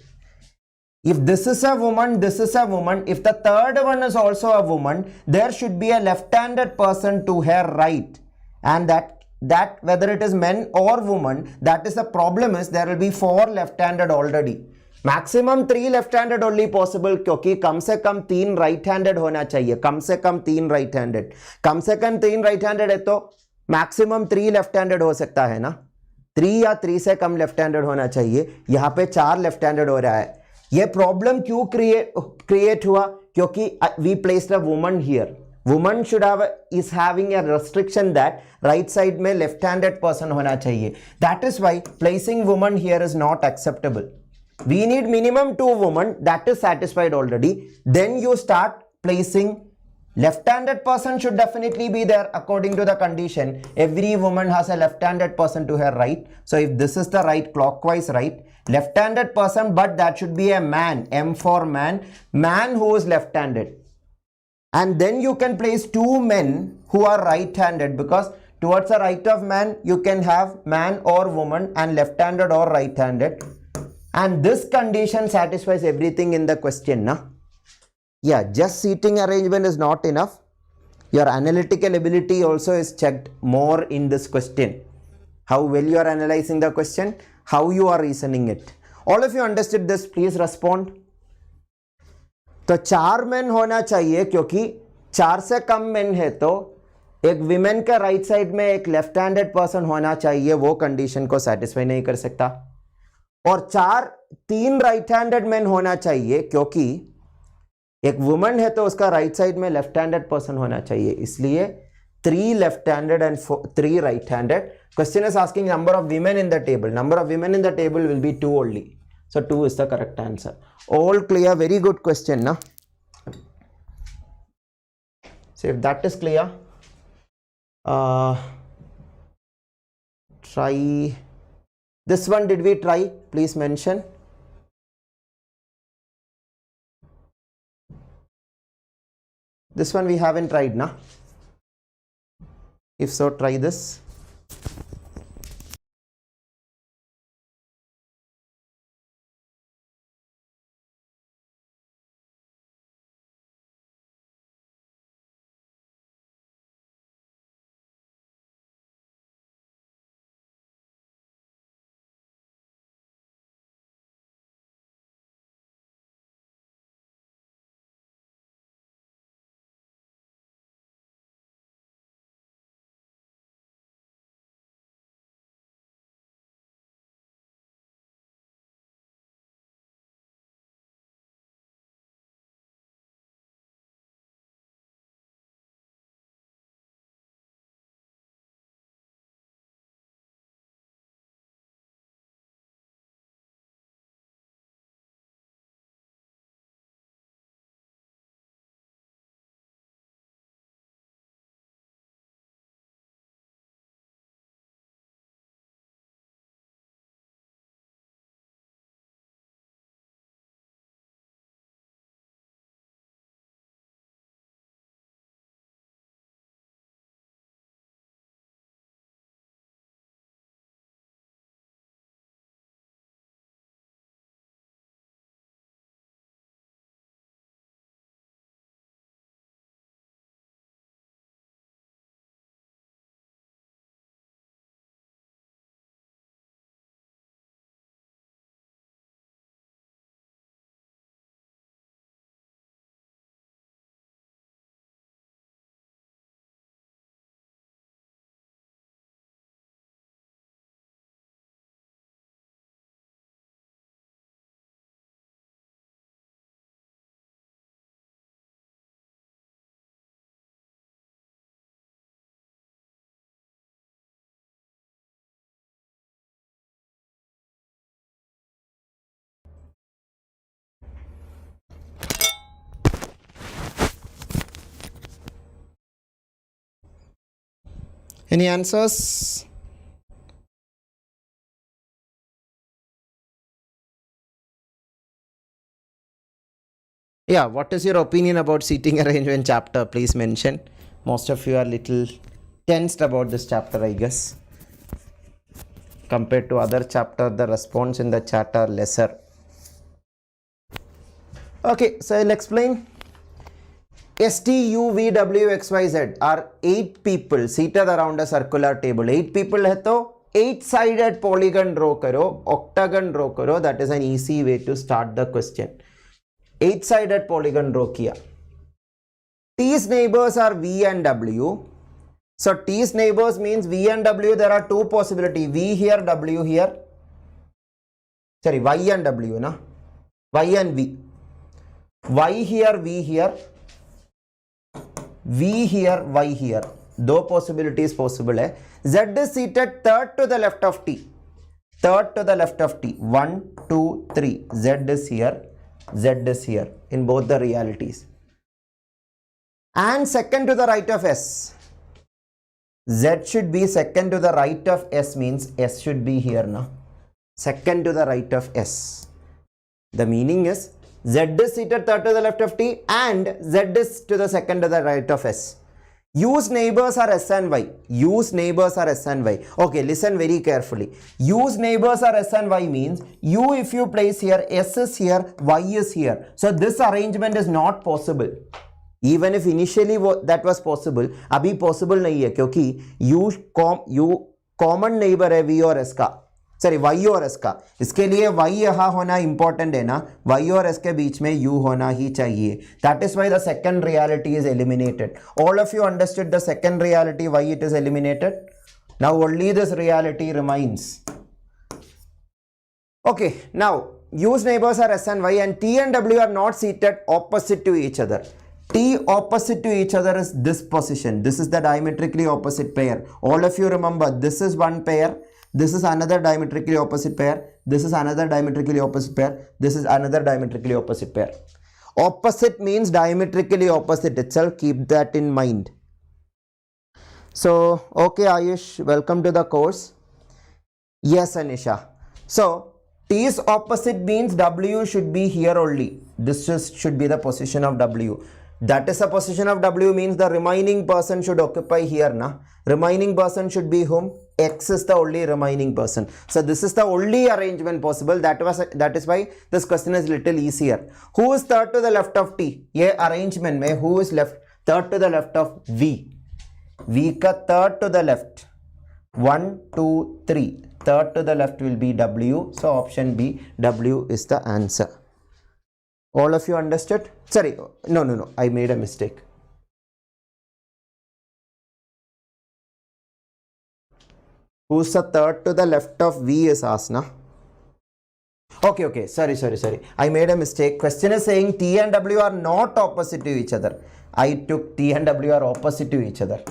If this is a woman, this is a woman. If the third one is also a woman, there should be a left-handed person to her right. And that whether it is men or woman, that is the problem is there will be 4 left-handed already. Maximum 3 left-handed only possible क्योंकि कम से कम 3 right-handed होना चाहिए. कम से कम 3 right-handed. कम से कम 3 right-handed है तो maximum 3 left-handed हो सकता है ना. 3 या 3 से कम left-handed होना चाहिए. यहाँ पे 4 left-handed हो रहा है. ये प्रॉब्लम क्यों क्रिएट हुआ? क्योंकि we placed a woman here. Woman should have is having a restriction that right side में लेफ्ट हैंडेड पर्सन होना चाहिए. That is why placing woman here is not acceptable. We need minimum 2 woman. That is satisfied already. Then you start placing left-handed person should definitely be there according to the condition. Every woman has a left-handed person to her right. So if this is the right, clockwise right, left-handed person, but that should be a man. M for man. Man who is left-handed. And then you can place 2 men who are right-handed, because towards the right of man you can have man or woman and left-handed or right-handed. And this condition satisfies everything in the question, na? Yeah, just seating arrangement is not enough. Your analytical ability also is checked more in this question. How well you are analyzing the question, how you are reasoning it. All of you understood this, please respond. तो 4 men होना चाहिए क्योंकि 4 से कम men है तो एक women का right side में एक लेफ्ट हैंडेड पर्सन होना चाहिए. वो कंडीशन को सेटिस्फाई नहीं कर सकता. और 3 राइट हैंडेड men होना चाहिए क्योंकि एक वुमन है तो उसका राइट साइड में लेफ्ट हैंडेड पर्सन होना चाहिए. इसलिए 3 left handed and 3 right handed. Question is asking number of women in the table. Number of women in the table will be 2 only. So 2 is the correct answer. All clear? Very good question, na? So if that is clear, try this one. Did we try? Please mention. This one we haven't tried, na? If so, try this. Any answers? Yeah, what is your opinion about seating arrangement chapter? Please mention. Most of you are little tensed about this chapter, I guess. Compared to other chapter, the response in the chat are lesser. Okay, so I'll explain. STUVWXYZ are 8 people seated around a circular table. 8 people hai to 8-sided polygon draw karo, octagon draw karo. That is an easy way to start the question. 8-sided polygon draw kiya. T's neighbors are V and W. So T's neighbors means V and W. There are two possibilities. V here, W here. Sorry, Y and W, na? Y and V. Y here, V here. V here, Y here. Two possibilities possible hai. Z is seated third to the left of T. Third to the left of T. 1, 2, 3. Z is here. Z is here. In both the realities. And second to the right of S. Z should be second to the right of S means S should be here now. Second to the right of S. The meaning is Z is seated third to the left of T and Z is to the second to the right of S. U's neighbors are S and Y. U's neighbors are S and Y. Okay, listen very carefully. U's neighbors are S and Y means U if you place here, S is here, Y is here. So this arrangement is not possible. Even if initially that was possible, अभी possible नहीं है क्योंकि U common neighbor है V और S का, sorry Y और S का. इसके लिए Y यहाँ होना important है ना, Y और S के बीच में U होना ही चाहिए. That is why the second reality is eliminated. All of you understood the second reality why it is eliminated? Now only this reality remains. Okay, now U's neighbors are S and Y and T and W are not seated opposite to each other. T opposite to each other is this position. This is the diametrically opposite pair. All of you remember, this is one pair. This is another diametrically opposite pair. This is another diametrically opposite pair. This is another diametrically opposite pair. Opposite means diametrically opposite itself. Keep that in mind. So, okay Ayush, welcome to the course. Yes Anisha. So, T's opposite means W should be here only. This should be the position of W. That is a position of W means the remaining person should occupy here, na? Remaining person should be whom? X is the only remaining person. So this is the only arrangement possible. That is why this question is little easier. Who is third to the left of T? Ye arrangement mein who is left? Third to the left of V. V ka third to the left. 1, 2, 3. Third to the left will be W. So option B, W is the answer. All of you understood? Sorry, no, I made a mistake. Who's the third to the left of V is asked, na? Okay, sorry. I made a mistake. Question is saying T and W are not opposite to each other. I took T and W are opposite to each other.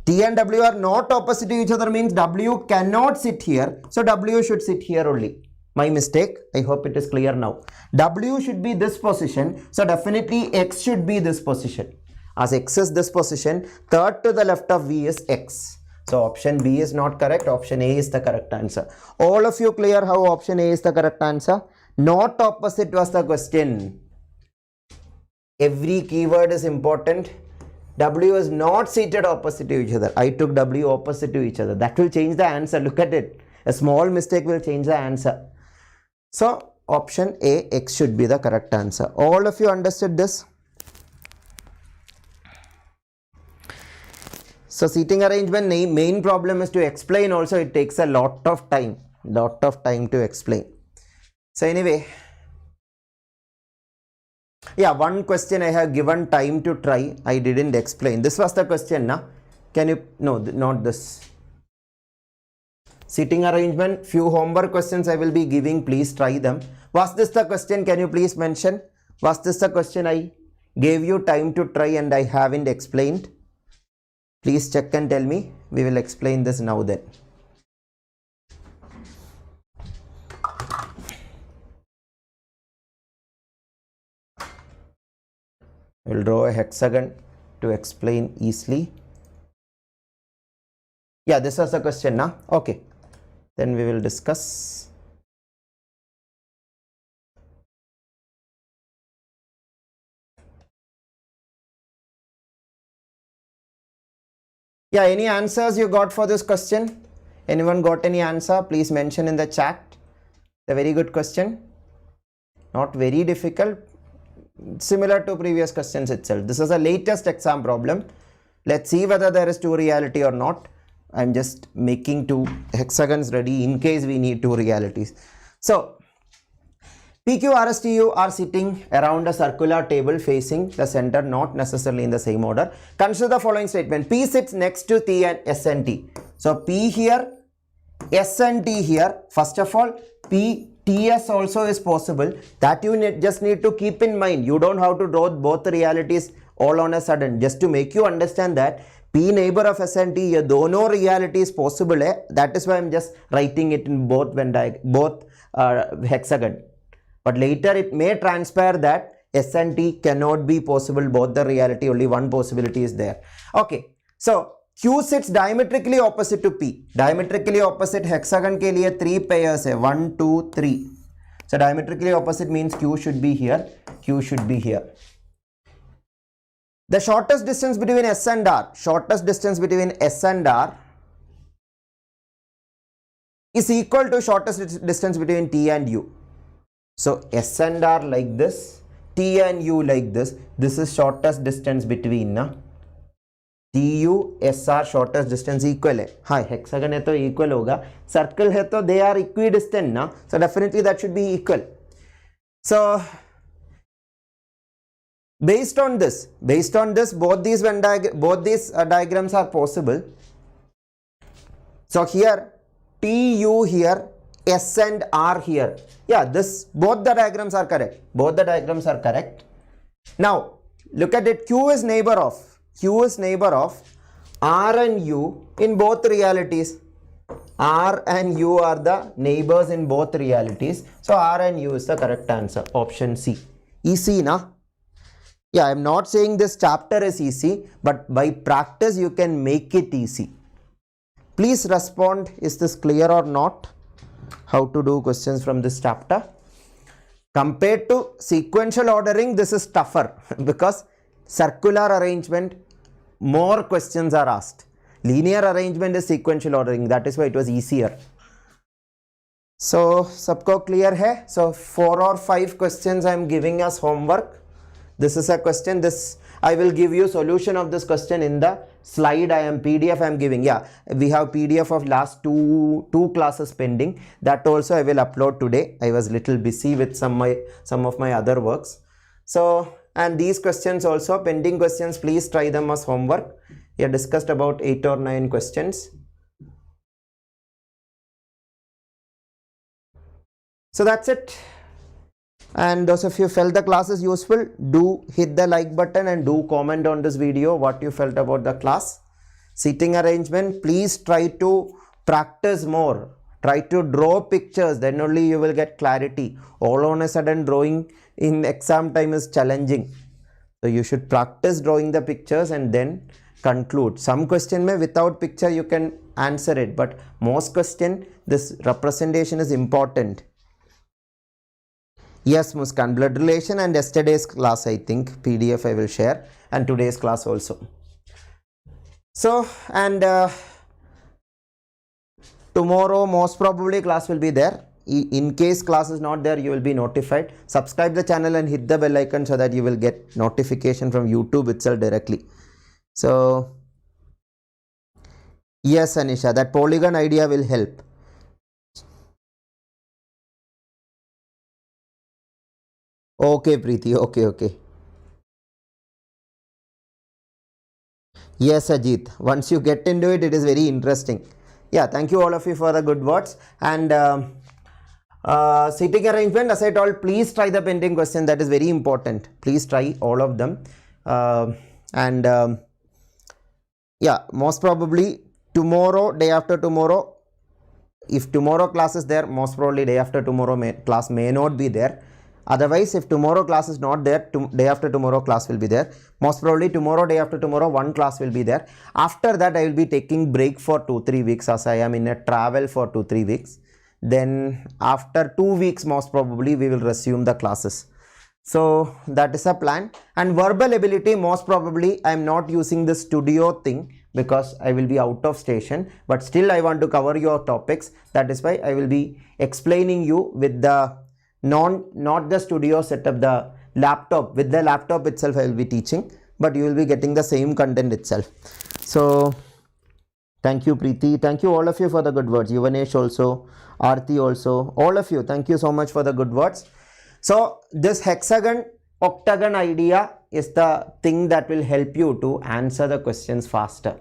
T and W are not opposite to each other means W cannot sit here. So W should sit here only. My mistake. I hope it is clear now. W should be this position. So definitely X should be this position. As X is this position, third to the left of V is X. So option B is not correct. Option A is the correct answer. All of you clear how option A is the correct answer? Not opposite was the question. Every keyword is important. W is not seated opposite to each other. I took W opposite to each other. That will change the answer. Look at it. A small mistake will change the answer. So option A, X should be the correct answer. All of you understood this? So seating arrangement main problem is to explain also. It takes a lot of time to explain. So anyway, yeah, one question I have given time to try. I didn't explain. This was the question, na? Can you, no, not this. Seating arrangement, few homework questions I will be giving. Please try them. Was this the question? Can you please mention? Was this the question I gave you time to try and I haven't explained? Please check and tell me. We will explain this now then. I will draw a hexagon to explain easily. Yeah, this was the question now. Okay, then we will discuss. Yeah, any answers you got for this question? Anyone got any answer? Please mention in the chat. A very good question. Not very difficult. Similar to previous questions itself. This is the latest exam problem. Let's see whether there is two reality or not. I'm just making two hexagons ready in case we need two realities. So, PQ, RSTU are sitting around a circular table facing the center, not necessarily in the same order. Consider the following statement. P sits next to T and S and T. So, P here, S and T here. First of all, P, TS also is possible. That you just need to keep in mind. You don't have to draw both realities all on a sudden. Just to make you understand that P neighbor of S and T, ये दोनों realities possible है. That is why I'm just writing it in both hexagon. But later it may transpire that S and T cannot be possible, both the reality, only one possibility is there. Okay, so Q sits diametrically opposite to P. Diametrically opposite hexagon के लिए 3 pairs है, 1, 2, 3. So diametrically opposite means Q should be here, Q should be here. The shortest distance between S and R, shortest distance between S and R is equal to shortest distance between T and U. So S and R like this, T and U like this. This is shortest distance between na. TU, SR shortest distance equal है. हाँ, hexagon है तो equal होगा. Circle है तो they are equidistant ना. So definitely that should be equal. So based on this, both these diagrams are possible. So here, TU here, S and R here. Yeah, both the diagrams are correct. Both the diagrams are correct. Now, look at it. Q is neighbor of R and U in both realities. R and U are the neighbors in both realities. So, R and U is the correct answer. Option C. Easy, na? Yeah, I am not saying this chapter is easy, but by practice you can make it easy. Please respond. Is this clear or not? How to do questions from this chapter. Compared to sequential ordering, this is tougher because circular arrangement, more questions are asked. Linear arrangement is sequential ordering. That is why it was easier. So, sabko clear hai? So, 4 or 5 questions I am giving as homework. This is a question. I will give you solution of this question in the slide PDF I am giving. Yeah, we have PDF of last two classes pending. That also I will upload today. I was little busy with some of my other works. So, and these questions also, pending questions, please try them as homework. We have discussed about 8 or 9 questions. So that's it. And those of you felt the class is useful, do hit the like button and do comment on this video what you felt about the class. Seating arrangement, please try to practice more. Try to draw pictures, then only you will get clarity. All on a sudden drawing in exam time is challenging. So you should practice drawing the pictures and then conclude. Some question may without picture you can answer it, but most question this representation is important. Yes, Muskan, blood relation and yesterday's class, I think PDF I will share, and today's class also. So, and tomorrow most probably class will be there. In case class is not there, you will be notified. Subscribe the channel and hit the bell icon so that you will get notification from YouTube itself directly. So, yes, Anisha, that polygon idea will help. Okay, Preeti. Okay. Yes, Ajit. Once you get into it, it is very interesting. Yeah, thank you all of you for the good words. And seating arrangement, as I told, please try the pending question. That is very important. Please try all of them. Yeah, most probably tomorrow, day after tomorrow, if tomorrow class is there, most probably day after tomorrow class may not be there. Otherwise, if tomorrow class is not there, day after tomorrow class will be there. Most probably tomorrow, day after tomorrow, one class will be there. After that, I will be taking break for 2-3 weeks as I am in a travel for 2-3 weeks. Then after 2 weeks, most probably we will resume the classes. So that is a plan. And verbal ability, most probably I am not using the studio thing because I will be out of station, but still I want to cover your topics. That is why I will be explaining you with the not the studio setup, the laptop. With the laptop itself I will be teaching, but you will be getting the same content itself. So thank you Preeti, thank you all of you for the good words. Yuvanesh also, Aarti also, all of you, thank you so much for the good words. So this hexagon octagon idea is the thing that will help you to answer the questions faster,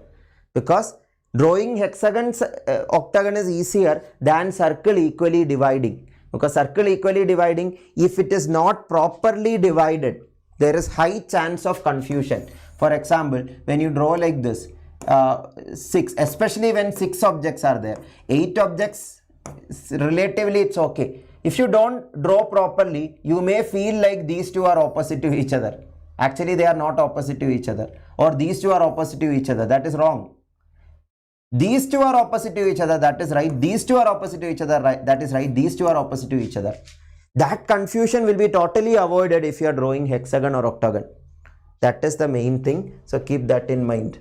because drawing hexagons, octagon is easier than circle equally dividing. Because circle equally dividing, if it is not properly divided, there is high chance of confusion. For example, when you draw like this, 6, especially when 6 objects are there, 8 objects, relatively it's okay. If you don't draw properly, you may feel like these two are opposite to each other. Actually, they are not opposite to each other. Or these two are opposite to each other. That is wrong. These two are opposite to each other, that is right. These two are opposite to each other, right? That is right. These two are opposite to each other. That confusion will be totally avoided if you are drawing hexagon or octagon. That is the main thing. So keep that in mind.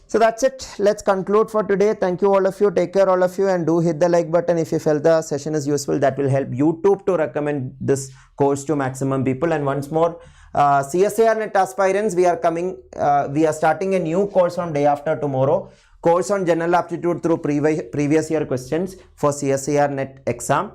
So that's it. Let's conclude for today. Thank you all of you. Take care all of you, and do hit the like button if you felt the session is useful. That will help YouTube to recommend this course to maximum people. And once more, CSIR-NET aspirants, we are starting a new course on day after tomorrow. Course on General Aptitude through previous year questions for CSIR-NET exam.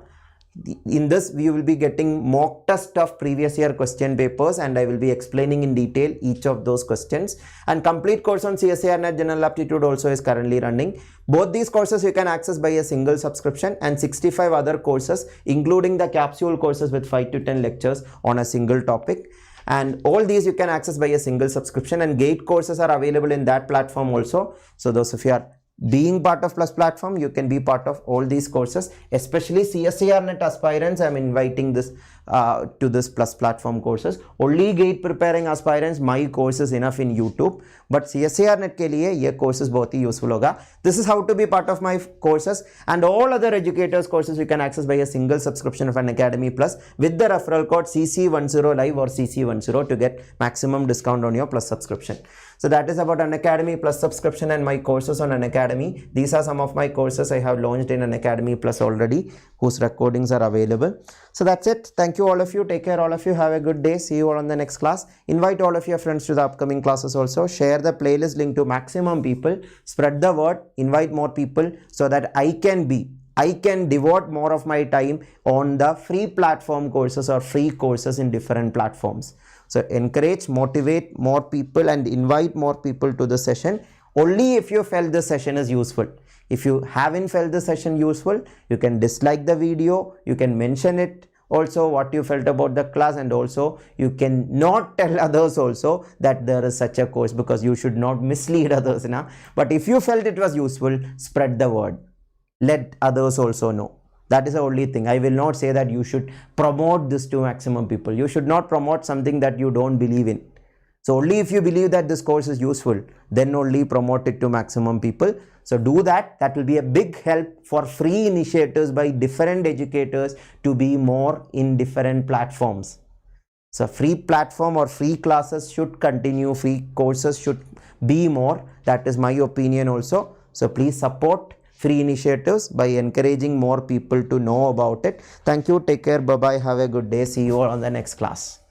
In this, we will be getting mock test of previous year question papers, and I will be explaining in detail each of those questions. And complete course on CSIR-NET General Aptitude also is currently running. Both these courses you can access by a single subscription, and 65 other courses, including the capsule courses with 5 to 10 lectures on a single topic. And all these you can access by a single subscription, and GATE courses are available in that platform also. So those of you are being part of Plus platform, you can be part of all these courses, especially CSIR-NET aspirants. I am inviting this to this Plus platform courses. Only GATE preparing aspirants, my course is enough in YouTube, but CSIR-NET ke liye ye courses bahut hi useful hoga. This is how to be part of my courses, and all other educators courses you can access by a single subscription of Unacademy Plus with the referral code CC10 live or CC10 to get maximum discount on your Plus subscription. So that is about Unacademy Plus subscription and my courses on Unacademy. These are some of my courses I have launched in Unacademy Plus already, whose recordings are available. So that's it. Thank you all of you. Take care all of you. Have a good day. See you all on the next class. Invite all of your friends to the upcoming classes also. Share the playlist link to maximum people. Spread the word. Invite more people so that I can devote more of my time on the free platform courses or free courses in different platforms. So encourage, motivate more people and invite more people to the session only if you felt the session is useful. If you haven't felt the session useful, you can dislike the video, you can mention it also what you felt about the class, and also you can not tell others also that there is such a course, because you should not mislead others. But if you felt it was useful, spread the word. Let others also know. That is the only thing. I will not say that you should promote this to maximum people. You should not promote something that you don't believe in. So only if you believe that this course is useful, then only promote it to maximum people. So do that. That will be a big help for free initiatives by different educators to be more in different platforms. So free platform or free classes should continue. Free courses should be more. That is my opinion also. So please support free initiatives by encouraging more people to know about it. Thank you. Take care. Bye-bye. Have a good day. See you all on the next class.